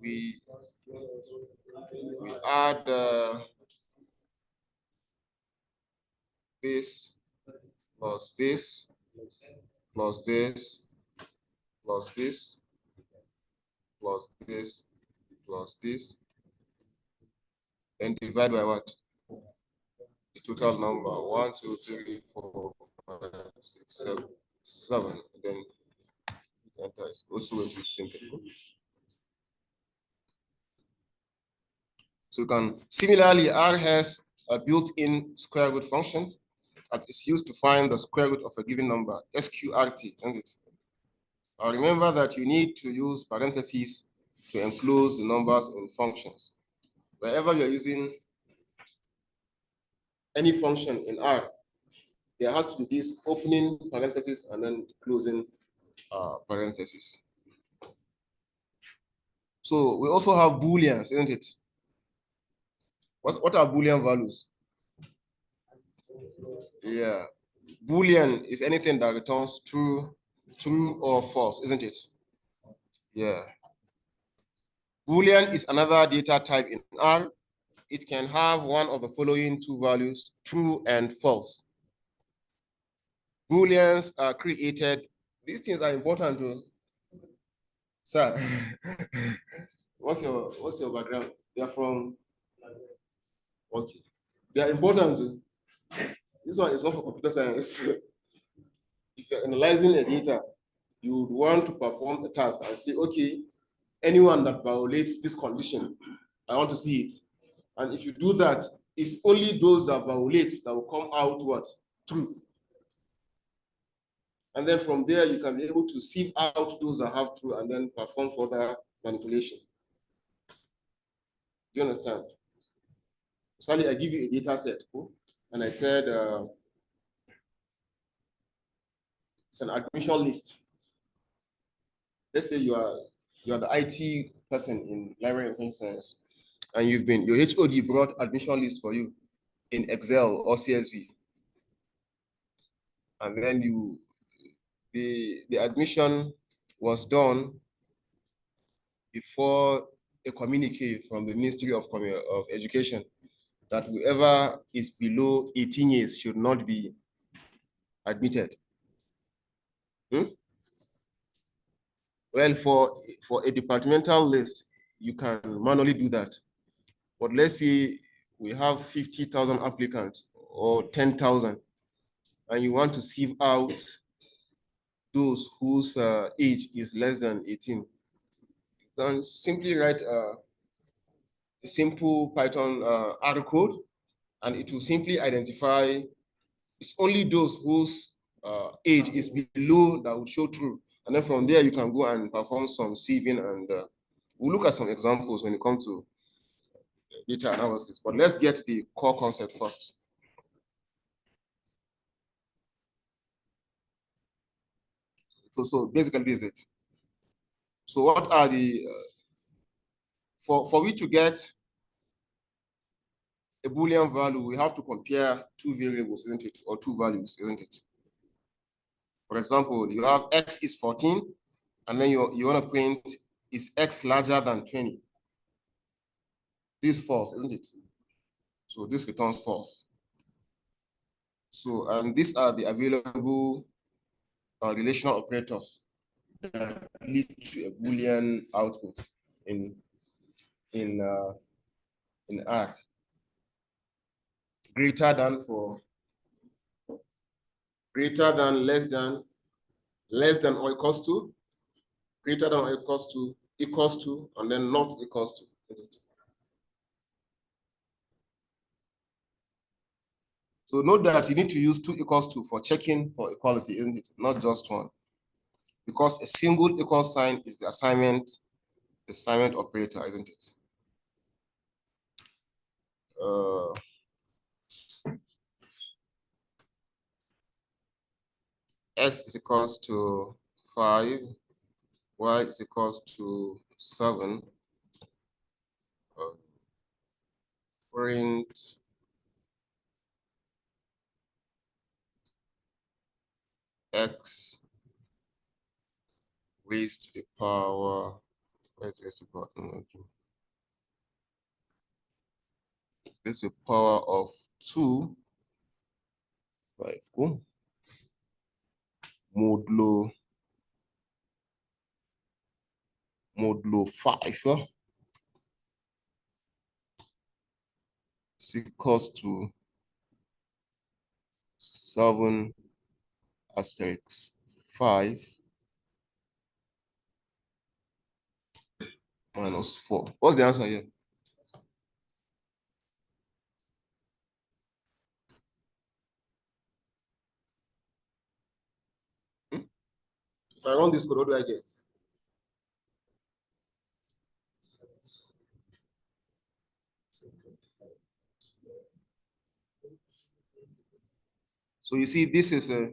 We add this plus this plus this plus this plus this plus this, and divide by what? The total number 1, 2, 3, 4, 5, 6, 7. And then enter is also going to be simple. So you can similarly, R has a built-in square root function that is used to find the square root of a given number, SQRT, isn't it? Now remember that you need to use parentheses to enclose the numbers in functions. Wherever you're using any function in R, there has to be this opening parenthesis and then closing parenthesis. So we also have Booleans, isn't it? What are Boolean values? Yeah, Boolean is anything that returns true or false, isn't it? Yeah. Boolean is another data type in R. It can have one of the following two values, true and false. Booleans are created. These things are important to, sir. What's your background? You're from, okay. They are important too. This one is not for computer science. If you're analyzing the data, you would want to perform a task and say, okay, anyone that violates this condition, I want to see it. And if you do that, it's only those that violate that will come out what? True. And then from there, you can be able to sieve out those that have true and then perform further manipulation. Do you understand? Sally, I give you a data set, and I said it's an admission list. Let's say you are the IT person in library information science, and your HOD brought admission list for you in Excel or CSV, and then the admission was done before a communique from the Ministry of Education that whoever is below 18 years should not be admitted. Well, for a departmental list, you can manually do that. But let's say we have 50,000 applicants or 10,000, and you want to sieve out those whose age is less than 18. You can simply write a simple Python R code, and it will simply identify it's only those whose age is below that will show true. And then from there, you can go and perform some sieving, and we'll look at some examples when it comes to data analysis. But let's get the core concept first. So basically, this is it. So what are the, for we to get a Boolean value, we have to compare two variables, isn't it? Or two values, isn't it? For example, you have x is 14, and then you want to print is x larger than 20. This is false, isn't it? So this returns false. So, and these are the available relational operators that lead to a Boolean output in R. Greater than for greater than, less than or equals to, greater than or equals to, and then not equals to. So note that you need to use 2 equals to for checking for equality, isn't it? Not just one. Because a single equal sign is the assignment operator, isn't it? X is equals to 5, Y is equals to 7. Print X raised to the power, where's raised to the power? This is the power of 2, 5, cool. Modulo 5 is equals to 7 asterisk 5 minus 4. What's the answer here? If I run this code, what do I get? So you see, this is a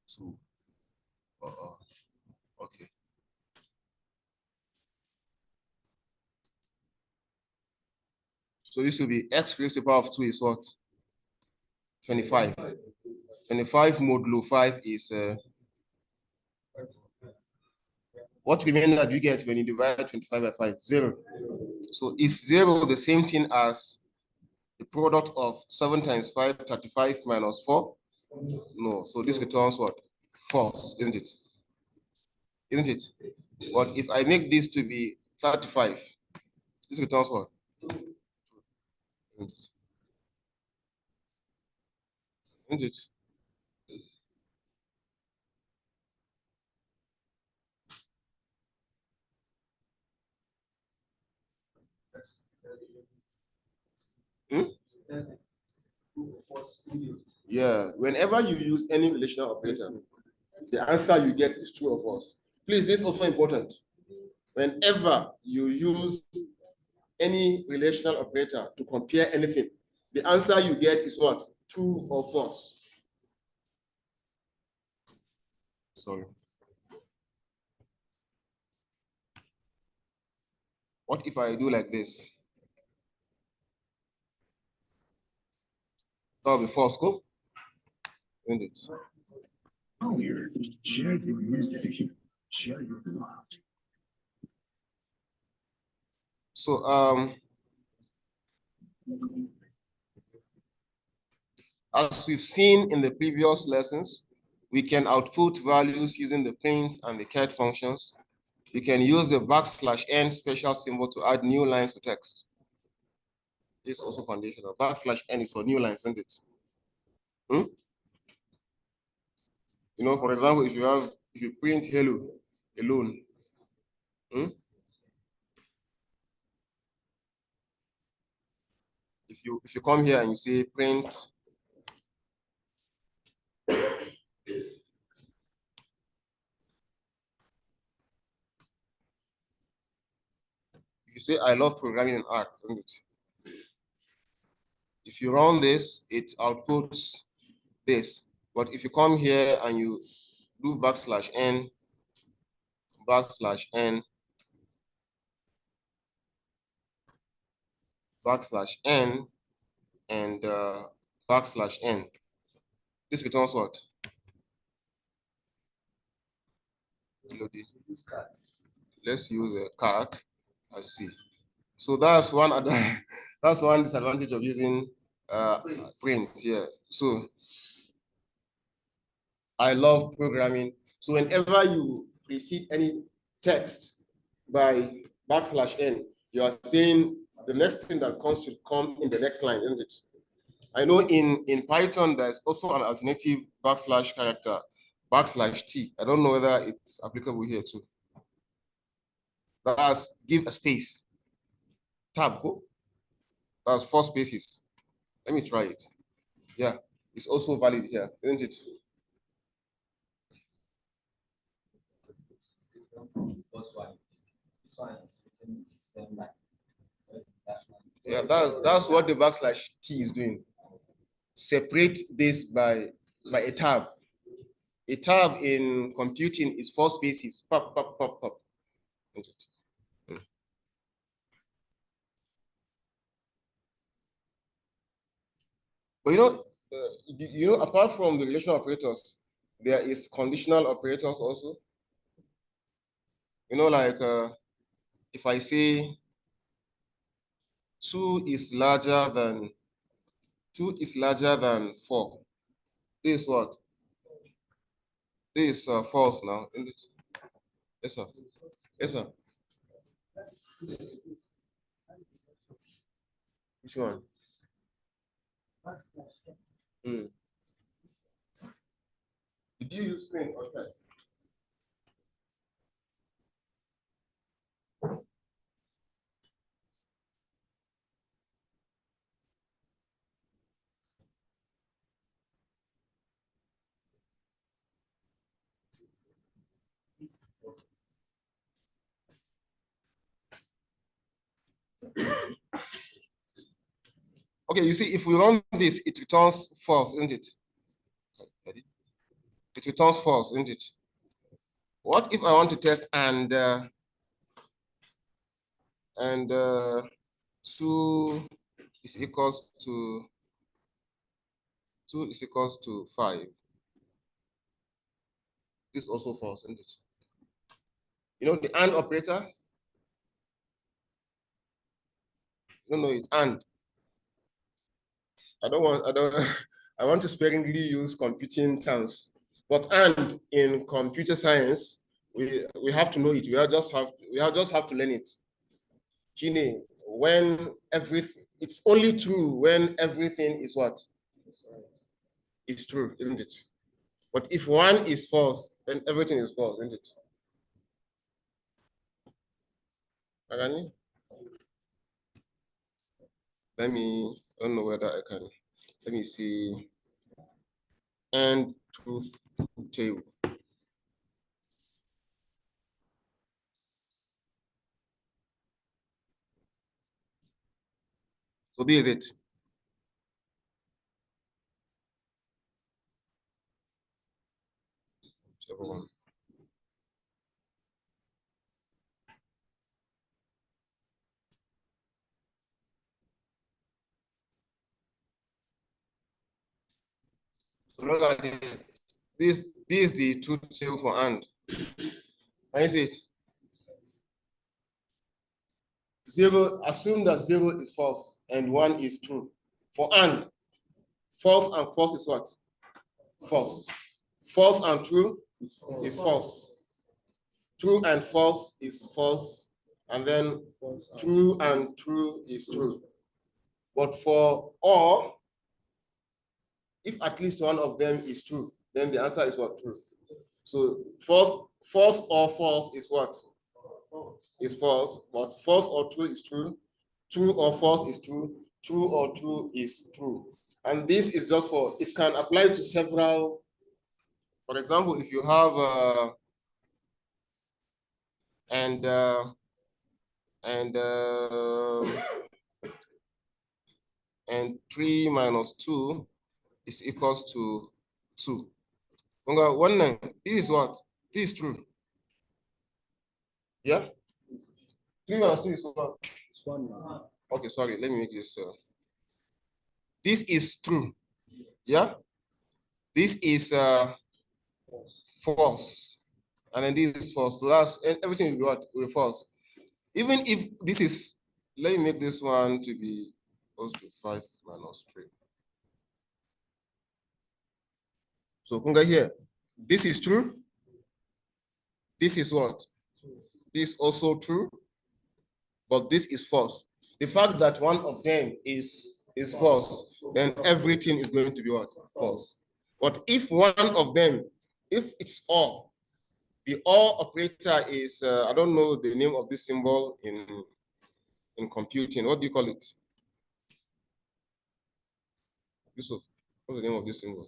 two. Okay. So this will be x raised to the power of 2 is what? 25. 25 modulo 5 is what remainder do you get when you divide 25 by 5? 0. So is 0 the same thing as the product of 7 times 5, 35 minus 4? No. So this returns what? False, isn't it? Isn't it? But if I make this to be 35, this returns what? Isn't it? Isn't it? Yeah, whenever you use any relational operator, the answer you get is true or false. Please, this is also important. Whenever you use any relational operator to compare anything, the answer you get is what? True or false. Sorry. What if I do like this? That'll be false, go. Isn't it? So as we've seen in the previous lessons, we can output values using the print and the cat functions. We can use the \n special symbol to add new lines to text. This is also conditional. \n is for new lines, isn't it? You know, for example, if you print hello alone, if you come here and you say print you say I love programming in R, isn't it? If you run this, it outputs this. But if you come here and you do \n, \n, \n, and \n, this returns what? Let's use a cat as C. So that's one other, that's one disadvantage of using print here. So I love programming. So whenever you precede any text by \n, you are saying the next thing that comes should come in the next line, isn't it? I know in Python, there's also an alternative \character, \t. I don't know whether it's applicable here too. That's give a space. Tab, go. That's 4 spaces. Let me try it. Yeah, it's also valid here, isn't it? Yeah, that's what the \t is doing. Separate this by a tab. A tab in computing is 4 spaces. Pop, pop, pop, pop. But you know, apart from the relational operators, there is conditional operators also. You know, like if I say 2 is larger than 4, this is what? This is false now, isn't it? Yes, sir. Yes, sir. Which one? Did you use print or text? Okay, you see, if we run this, it returns false, isn't it? It returns false, isn't it? What if I want to test and 2 is equals to 5? This is also false, isn't it? You know the AND operator? You don't know it, AND. I want to sparingly use computing terms. But AND in computer science, we have to know it. We just have to learn it. Gene, when everything, it's only true when everything is what? It's true, isn't it? But if one is false, then everything is false, isn't it? Let me I don't know whether I can. Let me see. And truth table. So this is it. Everyone. So look at this. This is the truth table for and. Can you see it? 0, assume that 0 is false and 1 is true. For and, false and false is what? False. False and true is false. True and false is false. And then true and true is true. But for all, if at least one of them is true, then the answer is what? True. So false or false is what? Is false, but false or true is true. True or false is true. True or true is true. And this is just for, it can apply to several. For example, if you have and 3 minus 2 is equals to 2. This is what? This is true. Yeah? 3 minus 2 is what? It's 1. Okay, sorry, let me make this. This is true. Yeah? This is false. And then this is false. So that's, and everything will be what? Will be false. Even if this is, let me make this one to be equals to 5 minus 3. So Kunga here, this is true. This is what? This is also true, but this is false. The fact that one of them is false, then everything is going to be what? False. But if one of them, if it's all, the or operator is, I don't know the name of this symbol in computing. What do you call it? Yusuf, what's the name of this symbol?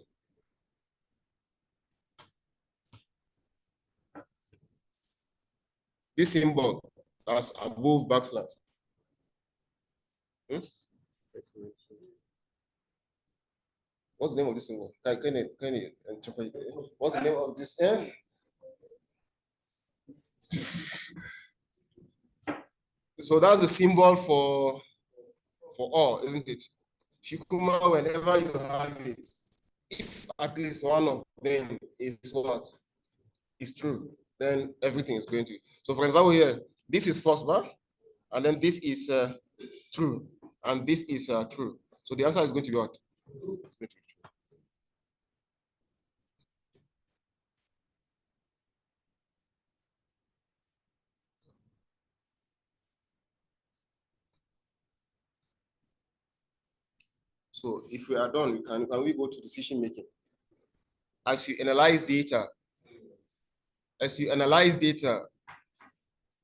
This symbol that's above backslash. Hmm? What's the name of this symbol? What's the name of this? So that's the symbol for all, isn't it? Shikuma, whenever you have it, if at least one of them is what? Is true, then everything is going to. So for example here, this is false, bar, and then this is true, and this is true. So the answer is going to be what? So if we are done, can we go to decision making? As you analyze data,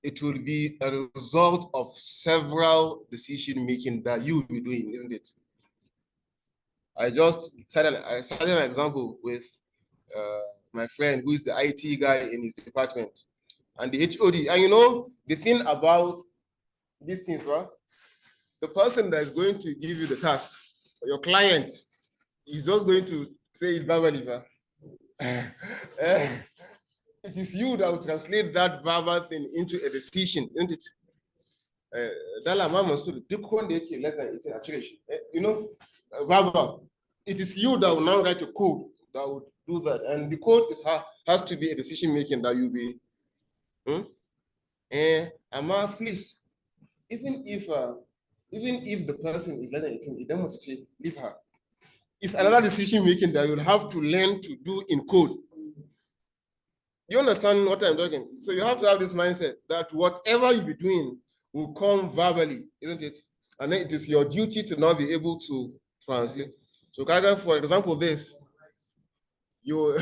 it will be a result of several decision making that you will be doing, isn't it? I just cited an example with my friend who is the IT guy in his department and the HOD. And you know, the thing about these things, right? The person that is going to give you the task, your client, is just going to say it verbally. It is you that will translate that verbal thing into a decision, isn't it? You know, verbal. It is you that will now write a code that will do that. And the code has to be a decision making that you'll be. Amma, please, even if the person is less than 18, you don't want to change, leave her. It's another decision making that you'll have to learn to do in code. You understand what I'm talking? So you have to have this mindset that whatever you be doing will come verbally, isn't it? And then it is your duty to now be able to translate. So Kaga, for example, this, you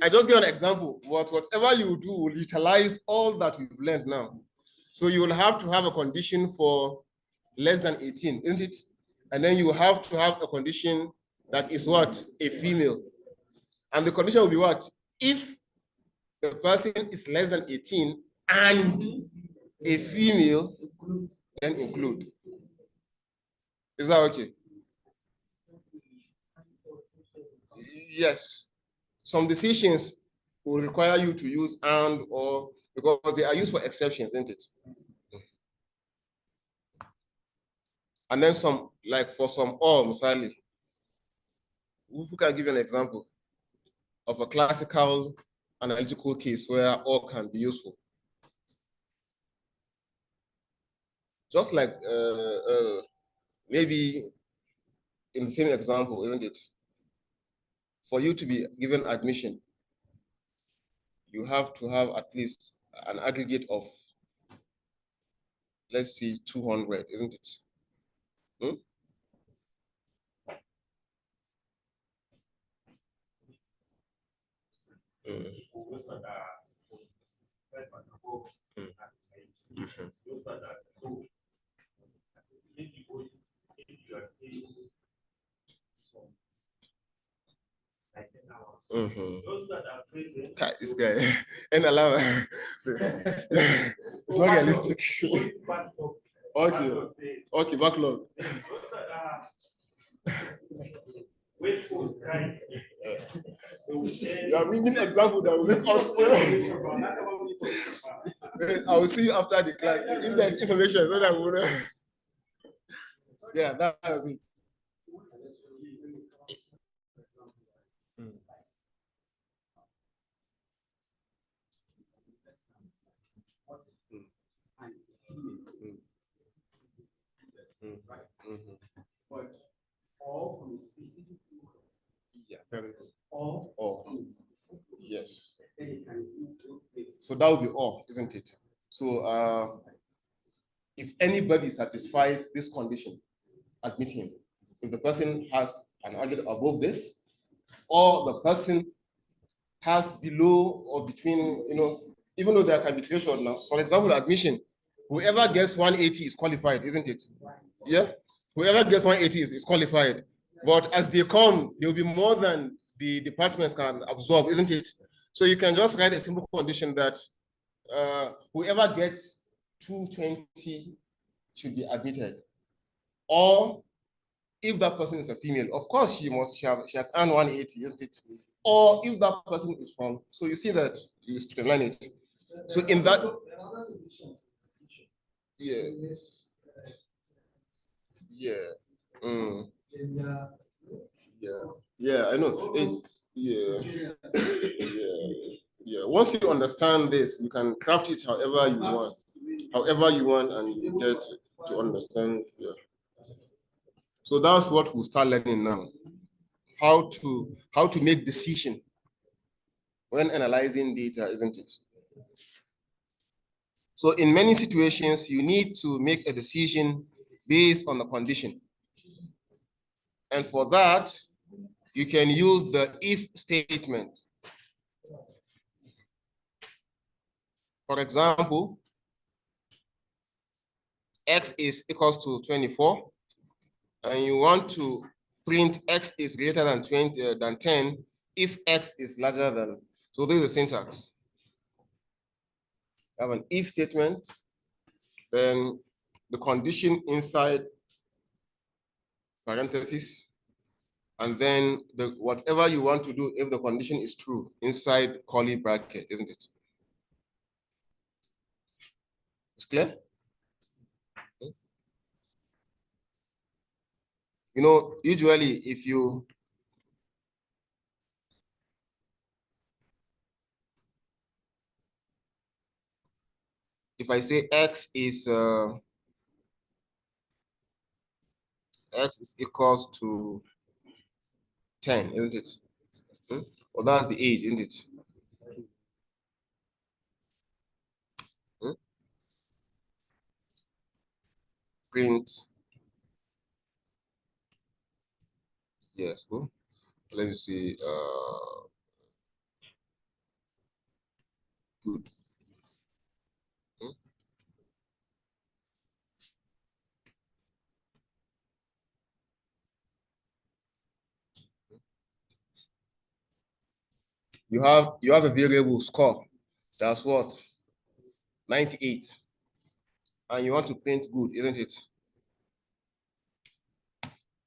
I just give an example. Whatever you do will utilize all that we've learned now. So you will have to have a condition for less than 18, isn't it? And then you have to have a condition that is what? A female. And the condition will be what? If the person is less than 18 and a female, then include. Is that okay? Yes. Some decisions will require you to use and or because they are used for exceptions, isn't it? And then some, like for some or, Musali, who can give you an example of a classical analytical case where or can be useful? Just like maybe in the same example, isn't it? For you to be given admission, you have to have at least an aggregate of, let's say, 200, isn't it? Hmm? This guy and allow it's not realistic. Okay, okay, backlog. You are bringing example that will make us. I will see you after the class. If there is information, so that will. Yeah, that was it. But all from a specific group. Yeah, very good. All from a specific group. Yes. Then you can include it. So that would be all, isn't it? So if anybody satisfies this condition, admit him. If the person has an argument above this, or the person has below or between, even though there can be threshold now. For example, admission, whoever gets 180 is qualified, isn't it? Yeah, whoever gets 180 is qualified. But as they come, there will be more than the departments can absorb, isn't it? So you can just write a simple condition that whoever gets 220 should be admitted. Or if that person is a female, of course she has earned 180, isn't it? Or if that person is from, so you see that you streamline it. So in that, yeah, yeah, yeah, I know. It's yeah. Once you understand this, you can craft it however you want, and you get to understand. Yeah. So that's what we'll start learning now. How to make decision when analyzing data, isn't it? So in many situations, you need to make a decision based on the condition. And for that, you can use the if statement. For example, x is equals to 24, and you want to print x is greater than 10 if x is larger than, so this is the syntax. I have an if statement, then the condition inside parentheses, and then whatever you want to do if the condition is true inside curly bracket, isn't it? It's clear? Usually if I say x is equals to 10, isn't it? Well, that's the age, isn't it? Print. Yes, go. Let me see. Good. You have a variable score. That's what? 98. And you want to print good, isn't it?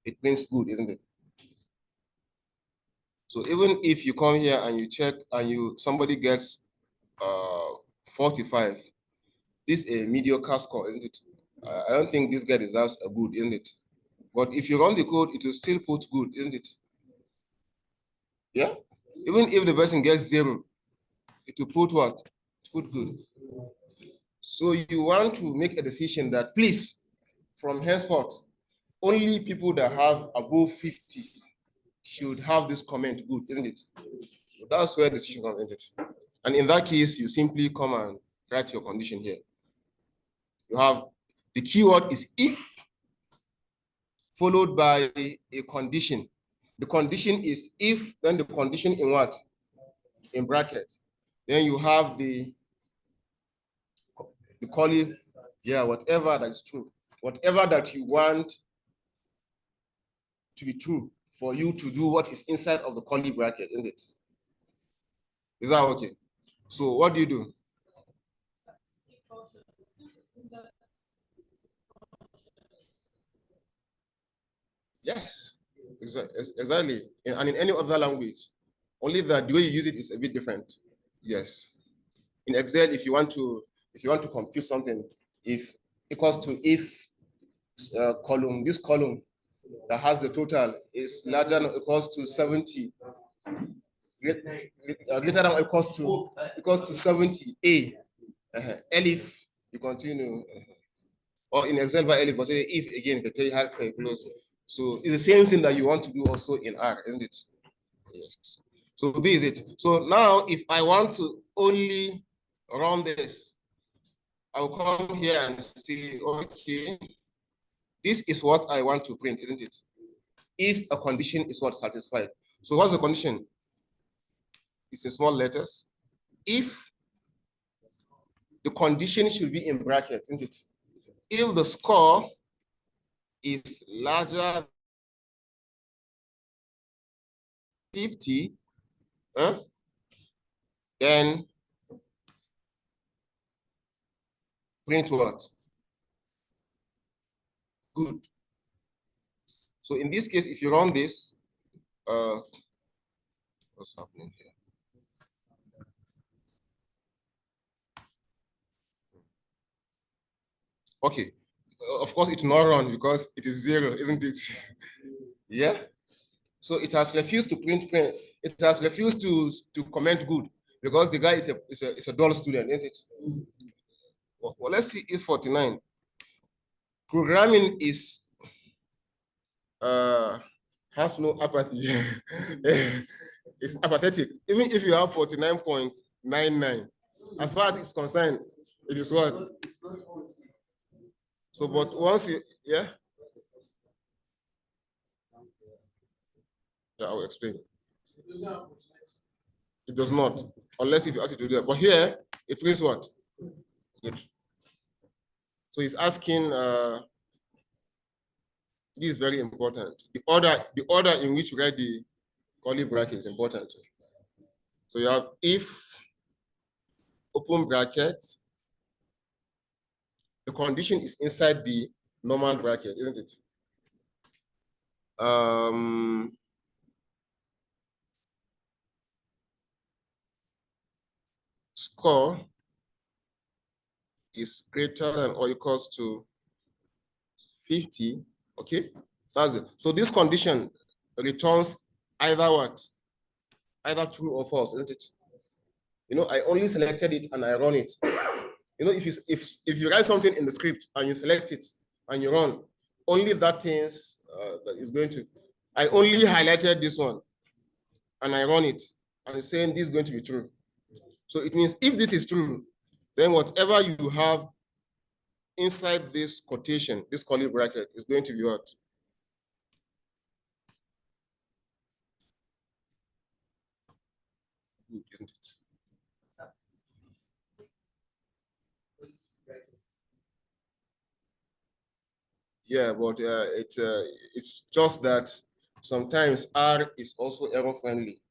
It prints good, isn't it? So even if you come here and you check and somebody gets 45, this is a mediocre score, isn't it? I don't think this guy deserves a good, isn't it? But if you run the code, it will still put good, isn't it? Yeah? Even if the person gets 0, it will put what? Put good. So you want to make a decision that, please, from henceforth, only people that have above 50 should have this comment good, isn't it? So that's where the decision comes, isn't it? And in that case, you simply come and write your condition here. You have the keyword is if, followed by a condition. The condition is if, then the condition in what? In brackets. Then you have the curly, yeah, whatever that is true. Whatever that you want to be true for you to do what is inside of the curly bracket, isn't it? Is that okay? So what do you do? Yes, exactly. And in any other language, only that the way you use it is a bit different. Yes. In Excel, if you want to compute something, if equals to if column, this column that has the total is larger than or equals to 70, greater than or equals to 70 A. Elif, you continue. Or in Excel by Elif, but if again, they tell you how to close. So it's the same thing that you want to do also in R, isn't it? Yes. So this is it. So now if I want to only run this, I'll come here and say, okay, this is what I want to print, isn't it? If a condition is what satisfied. So what's the condition? It's in small letters. If the condition should be in bracket, isn't it? If the score is larger than 50, then print what? Good. So in this case, if you run this, what's happening here? Okay, of course it will not run because it is 0, isn't it? Yeah. So it has refused to print. It has refused to comment good because the guy is a dull student, isn't it? Well, let's see. Is 49. Programming is has no apathy. It's apathetic. Even if you have 49.99, as far as it's concerned, it is what? So, but once you, yeah, I will explain. It does not, unless if you ask it to do that. But here, it means what? Good. So he's asking, this is very important. The order in which you write the curly bracket is important. So you have if, open bracket, the condition is inside the normal bracket, isn't it? Score is greater than or equals to 50. Okay, that's it. So this condition returns either what? Either true or false, isn't it? You know, I only selected it and I run it. You know, if you write something in the script and you select it and you run, only that things that is going to. I only highlighted this one and I run it and it's saying this is going to be true. So it means if this is true, then whatever you have inside this quotation, this curly bracket, is going to be what? Good, isn't it? Yeah, but it's just that sometimes R is also error friendly.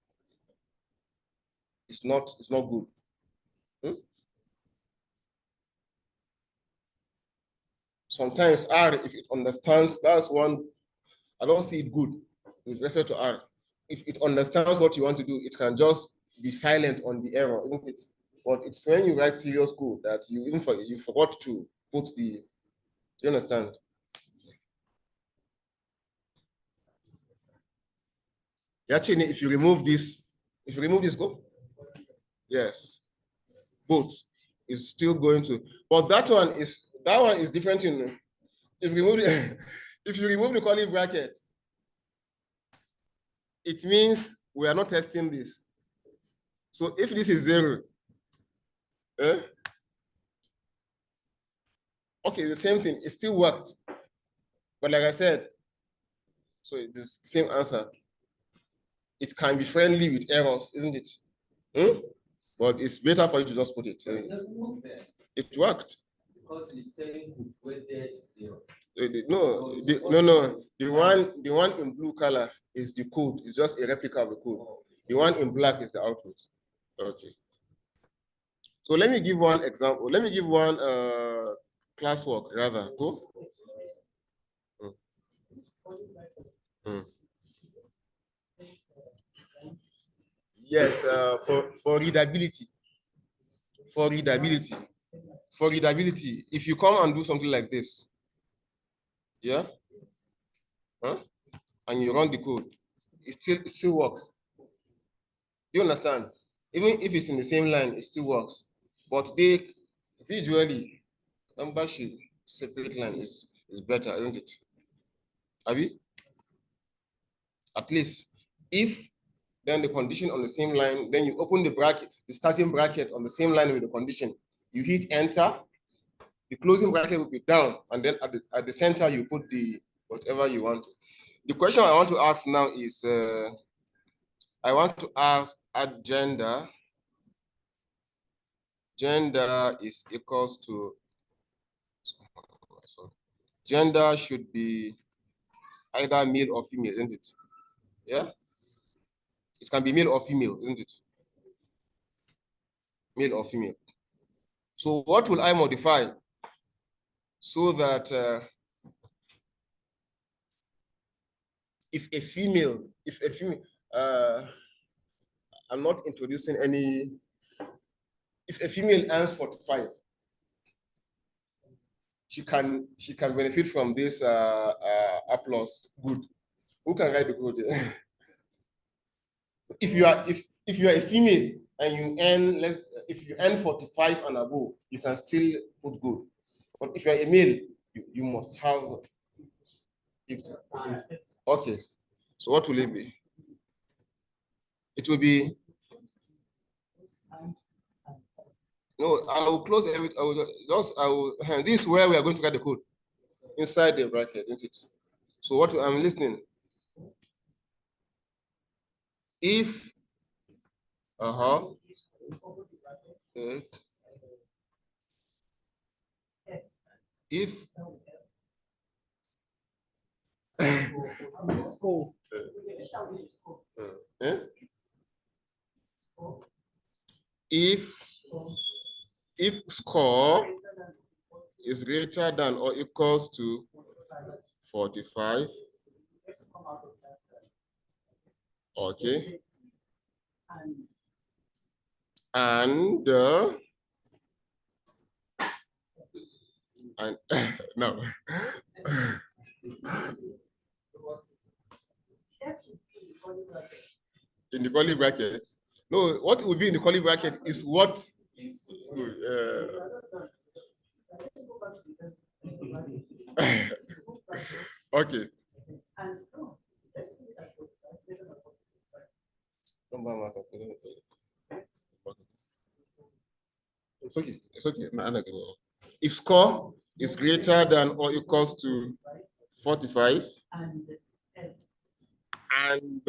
it's not good. Sometimes R, if it understands, that's one, I don't see it good with respect to R. If it understands what you want to do, it can just be silent on the error, isn't it? But it's when you write serious code that you even forget, you forgot to put the, you understand? Actually, if you remove this code, yes, both is still going to, but that one is different in, if you remove the, if you remove the curly bracket, it means we are not testing this. So if this is 0, okay, the same thing, it still worked. But like I said, so it's the same answer. It can be friendly with errors, isn't it? But it's better for you to just put it. It worked. Because it's saying where there is 0. No, the one in blue color is the code. It's just a replica of the code. The one in black is the output. Okay. So let me give one example. Let me give one classwork rather. Go. Yes, for readability. For readability, if you come and do something like this, yeah, and you run the code, it still works. Do you understand? Even if it's in the same line, it still works. But they visually, number sheet separate line is better, isn't it? Abi? At least if then the condition on the same line, then you open the bracket, the starting bracket on the same line with the condition. You hit enter, the closing bracket will be down, and then at the center you put the whatever you want. The question I want to ask now is, I want to ask at gender. Gender is equals to, gender should be either male or female, isn't it? Yeah? It can be male or female, isn't it? Male or female. So what will I modify so that if a female, I'm not introducing any, if a female earns 45, she can benefit from this applause. Good. Who can write the code? if you are a female and you earn less, if you earn 45 and above, you can still put good. But if you're a male, you must have 50. Okay. So what will it be? It will be, no, I will close everything. This is where we are going to write the code inside the bracket, isn't it? So what I'm listening. If if if score is greater than or equals to 45, okay, and no. In the curly bracket. No, what would be in the curly bracket is what. Okay. It's okay. It's okay. If score is greater than or equals to 45, and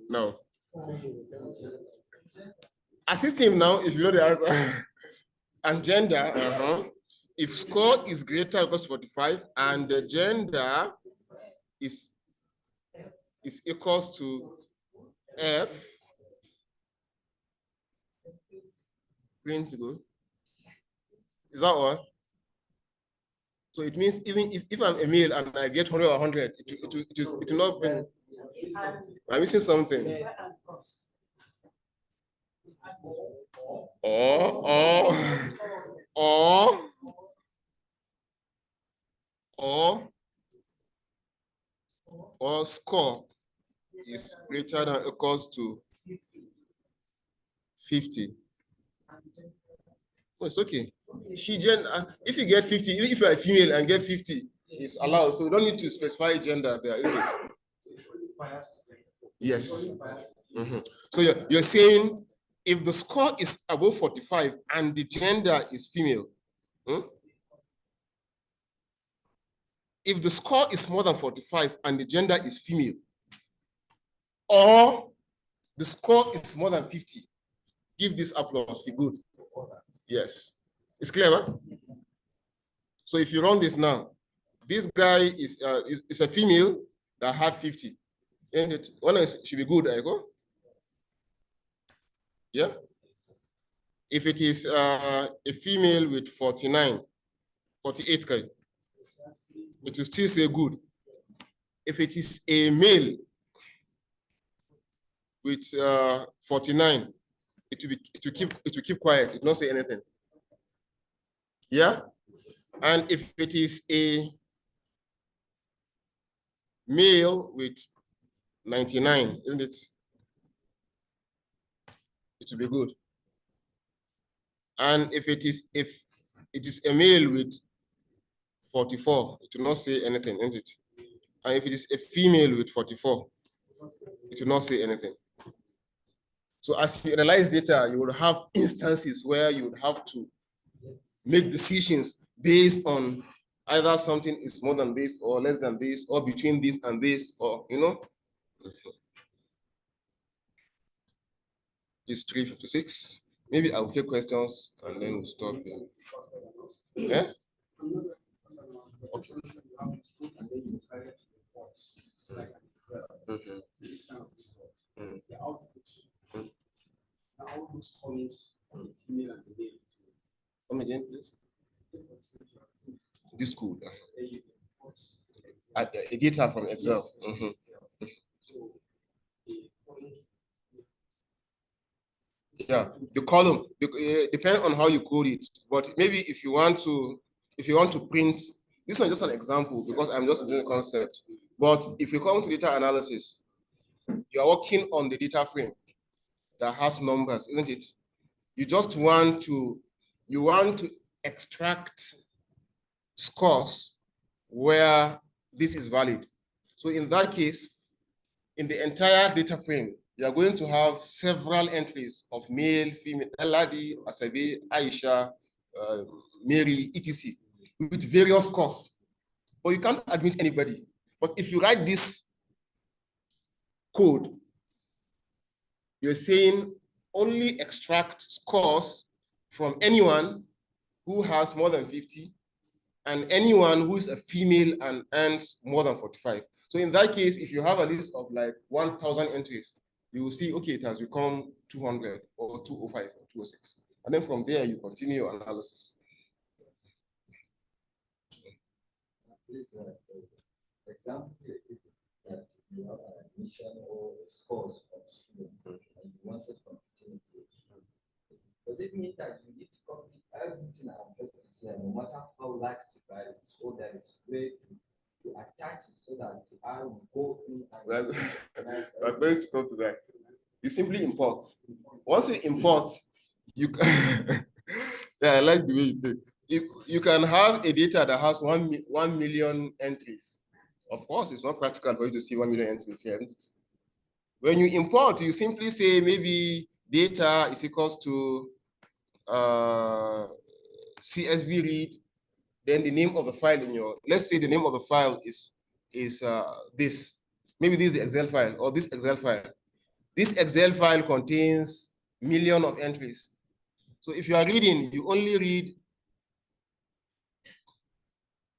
no. Assist him now if you know the answer. And gender, if score is greater or equals to 45 and the gender is equals to F, print good. Is that all? So it means even if I'm a male and I get 100 or 100, it will not bring. I'm missing something. Or score is greater than or equals to 50. Oh, it's okay. If you get 50, even if you're a female and get 50, it's allowed. So we don't need to specify gender there, is it? Yes. So you're saying if the score is above 45 and the gender is female, if the score is more than 45 and the gender is female, or the score is more than 50, give this applause, be good. Yes. It's clear, right? So if you run this now, this guy is a female that had 50. And it one should be good, I go. Yeah. If it is a female with 49, 48, it will still say good. If it is a male with 49, it will keep quiet. It will not say anything. Yeah. And if it is a male with 99, isn't it? It will be good. And if it is a male with 44, it will not say anything, isn't it? And if it is a female with 44, it will not say anything. So as you analyze data, you will have instances where you would have to make decisions based on either something is more than this or less than this or between this and this, or It's 3:56. Maybe I'll take questions and then we'll stop here. Yeah? Okay. Come again, please. This could. A data from Excel. Yeah, the column depends on how you code it. But maybe if you want to print, this one is just an example because I'm just doing a concept. But if you come to data analysis, you are working on the data frame that has numbers, isn't it? You just want to extract scores where this is valid. So in that case, in the entire data frame, you are going to have several entries of male, female, Eladi, Asabe, Aisha, Mary, etc. with various scores. But you can't admit anybody. But if you write this code, you're saying only extract scores from anyone who has more than 50 and anyone who is a female and earns more than 45. So in that case, if you have a list of like 1,000 entries, you will see, okay, it has become 200 or 205 or 206. And then from there, you continue your analysis. Please, example that you have an admission or scores of students and you wanted continuity. Does it mean that you need to copy everything and first it here, no matter how large the file is, so there is way to attach it so that I will go in and we're going to come to that. You simply import. Once you import, you can yeah, I like the way you did. You can have a data that has 1 million entries. Of course, it's not practical for you to see 1 million entries here. When you import, you simply say maybe data is equals to CSV read, then the name of the file in your, let's say the name of the file is this. Maybe this is the Excel file or this Excel file. This Excel file contains millions of entries. So if you are reading, you only read,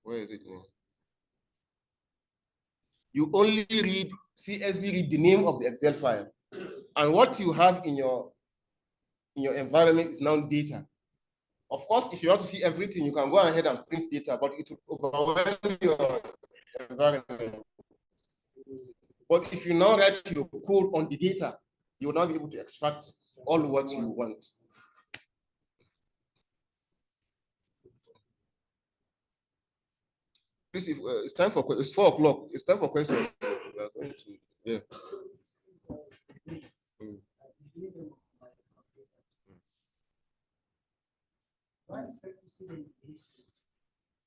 where is it now? You only read CSV read the name of the Excel file. And what you have in your in your environment is now data. Of course, if you want to see everything, you can go ahead and print data, but it will overwhelm your environment. But if you now write your code on the data, you will not be able to extract all what you want. Please, if, it's time for it's 4 o'clock. It's time for questions. We are going to, yeah.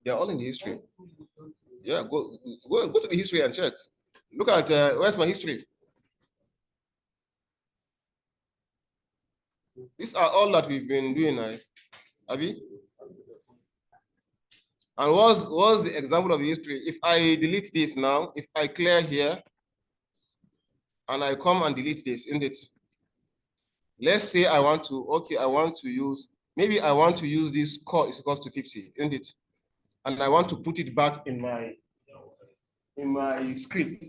They're all in the history. Yeah, go to the history and check. Look at where's my history? These are all that we've been doing, Abi. And what's the example of the history? If I delete this now, if I clear here, and I come and delete this, isn't it? Let's say I want to use, maybe I want to use this core is equals to 50, isn't it? And I want to put it back in my script.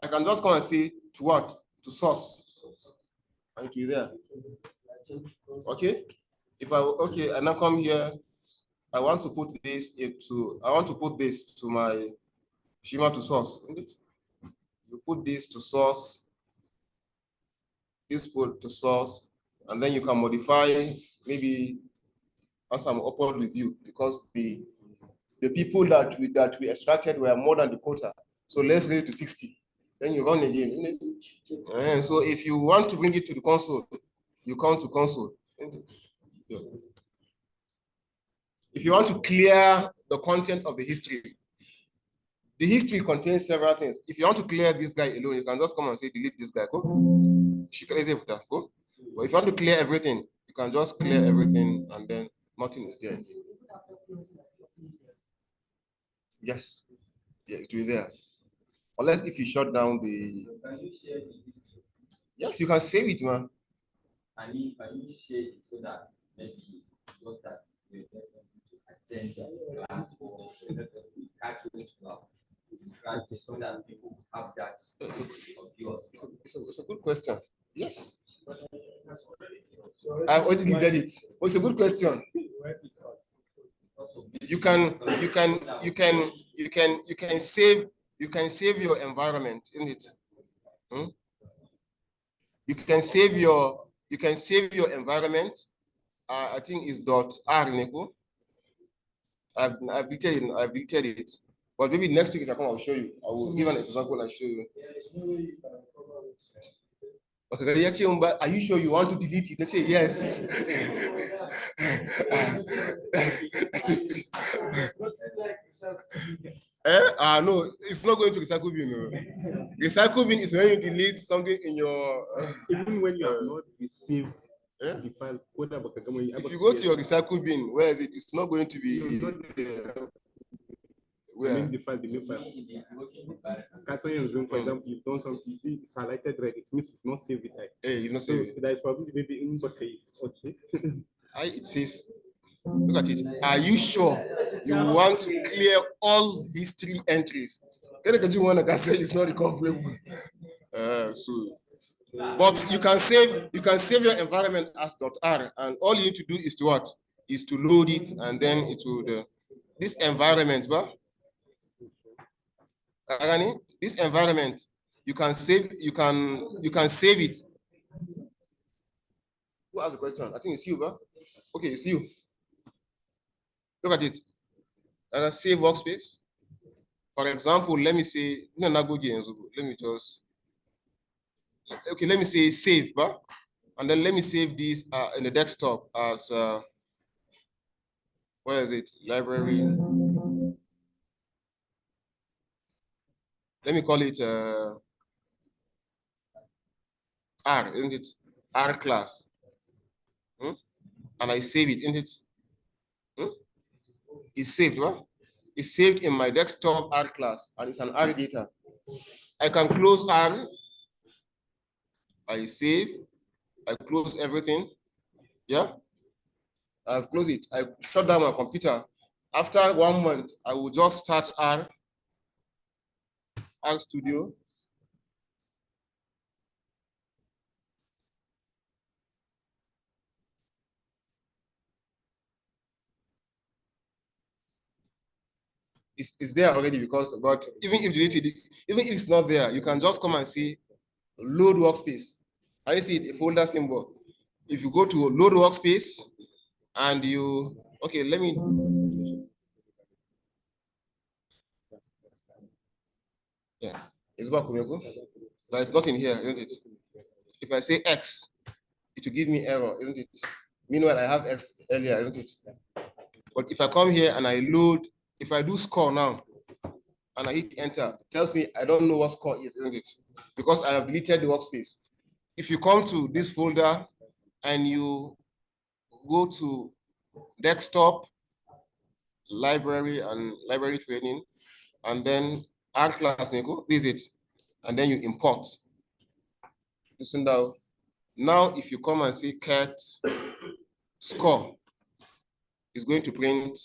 I can just come and say to what? To source. And it will be there. Okay? If I now come here, I want to put this to my schema to source, isn't it? You put this to source, this put to source, and then you can modify maybe as some upward review because the people that we extracted were more than the quota. So let's raise it to 60. Then you run again, isn't it? And so if you want to bring it to the console, you come to console, isn't it? Yeah. If you want to clear the content of the history contains several things. If you want to clear this guy alone, you can just come and say delete this guy. Go. Go. But if you want to clear everything, you can just clear everything and then nothing is there. Yes. Yeah, it will be there. Unless if you shut down the. Can you share the history? Yes, you can save it, man. Can you share it so that maybe those that you to attend the class or catch it well, so that people have that It's of a good question. Yes. I already did it. Oh, it's a good question. You can save your environment, isn't it? You can save your environment. I think it's .r Neko. I've deleted it. But maybe next week if I come, I'll show you. I will give an example and show you. Okay, are you sure you want to delete it? Let's say yes. No, it's not going to recycle bin. No. Recycle bin is when you delete something in your. Even when you have not received the file. If you go to your recycle bin, where is it? It's not going to be. Where? The main file. For example, you've done something, it's highlighted red, it means you've not saved it. Hey, you've not saved it. There is probably maybe in okay. It says, look at it. Are you sure you want to clear all history entries? It's not recoverable. But you can save your environment as .r, and all you need to do is to what? Is to load it, and then it will this environment, this environment, you can save it. Who asked the question? I think it's you, okay, it's you. Look at it. Save workspace. For example, let me say, let me just, okay, let me say save, and then let me save this in the desktop as, where is it? Library. Let me call it R, isn't it? R class. And I save it, isn't it? It's saved, right? It's saved in my desktop R class, and it's an R data. I can close R. I save. I close everything. Yeah. I've closed it. I shut down my computer. After 1 month, I will just start R Studio. it's there already because, but even if deleted, even if it's not there, you can just come and see load workspace. I see it, a folder symbol. If you go to load workspace and you, okay, let me. Yeah, it's back. There's nothing here, isn't it? If I say X, it will give me error, isn't it? Meanwhile, I have X earlier, isn't it? But if I come here and I load, if I do score now, and I hit enter, it tells me I don't know what score is, isn't it? Because I have deleted the workspace. If you come to this folder and you go to desktop, library and library training, and then add class, this is it. And then you import. Listen now. Now, if you come and say cat score, it's going to print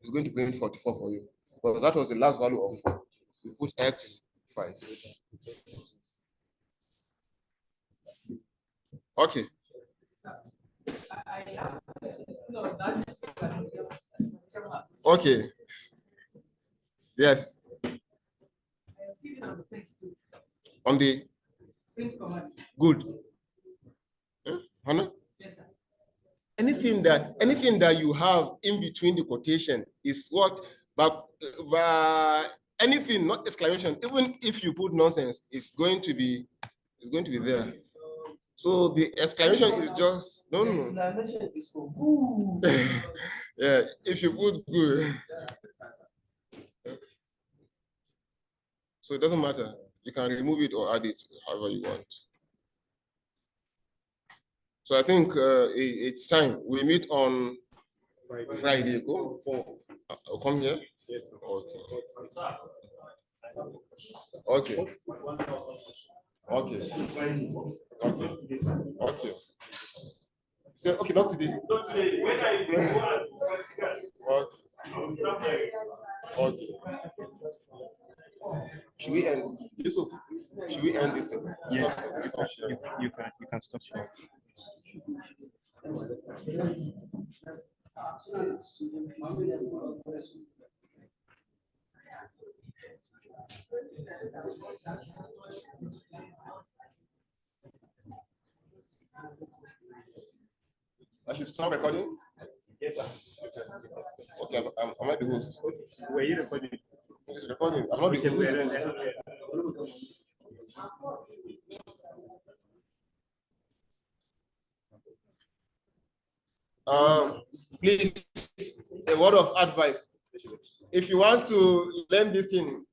44 for you. But that was the last value of 4. You put X 5. Okay. Okay. Yes. On the good. Hannah? Yes, sir. Anything that you have in between the quotation is what, but anything, not exclamation, even if you put nonsense, it's going to be there. So the exclamation is just no. Exclamation is for good. Yeah, if you put good. So it doesn't matter. You can remove it or add it however you want. So I think it's time. We meet on Friday. Go. I'll come here. Yes. Okay. Okay. Okay. So okay, not today. Not today. When I Okay. Should we end? Yusuf, should we end this thing? Yes, you can stop sharing. I should start recording? Yes, sir. Okay, am I the host? Were you recording? It's recording. I'm not the host. Please, a word of advice. If you want to learn this thing,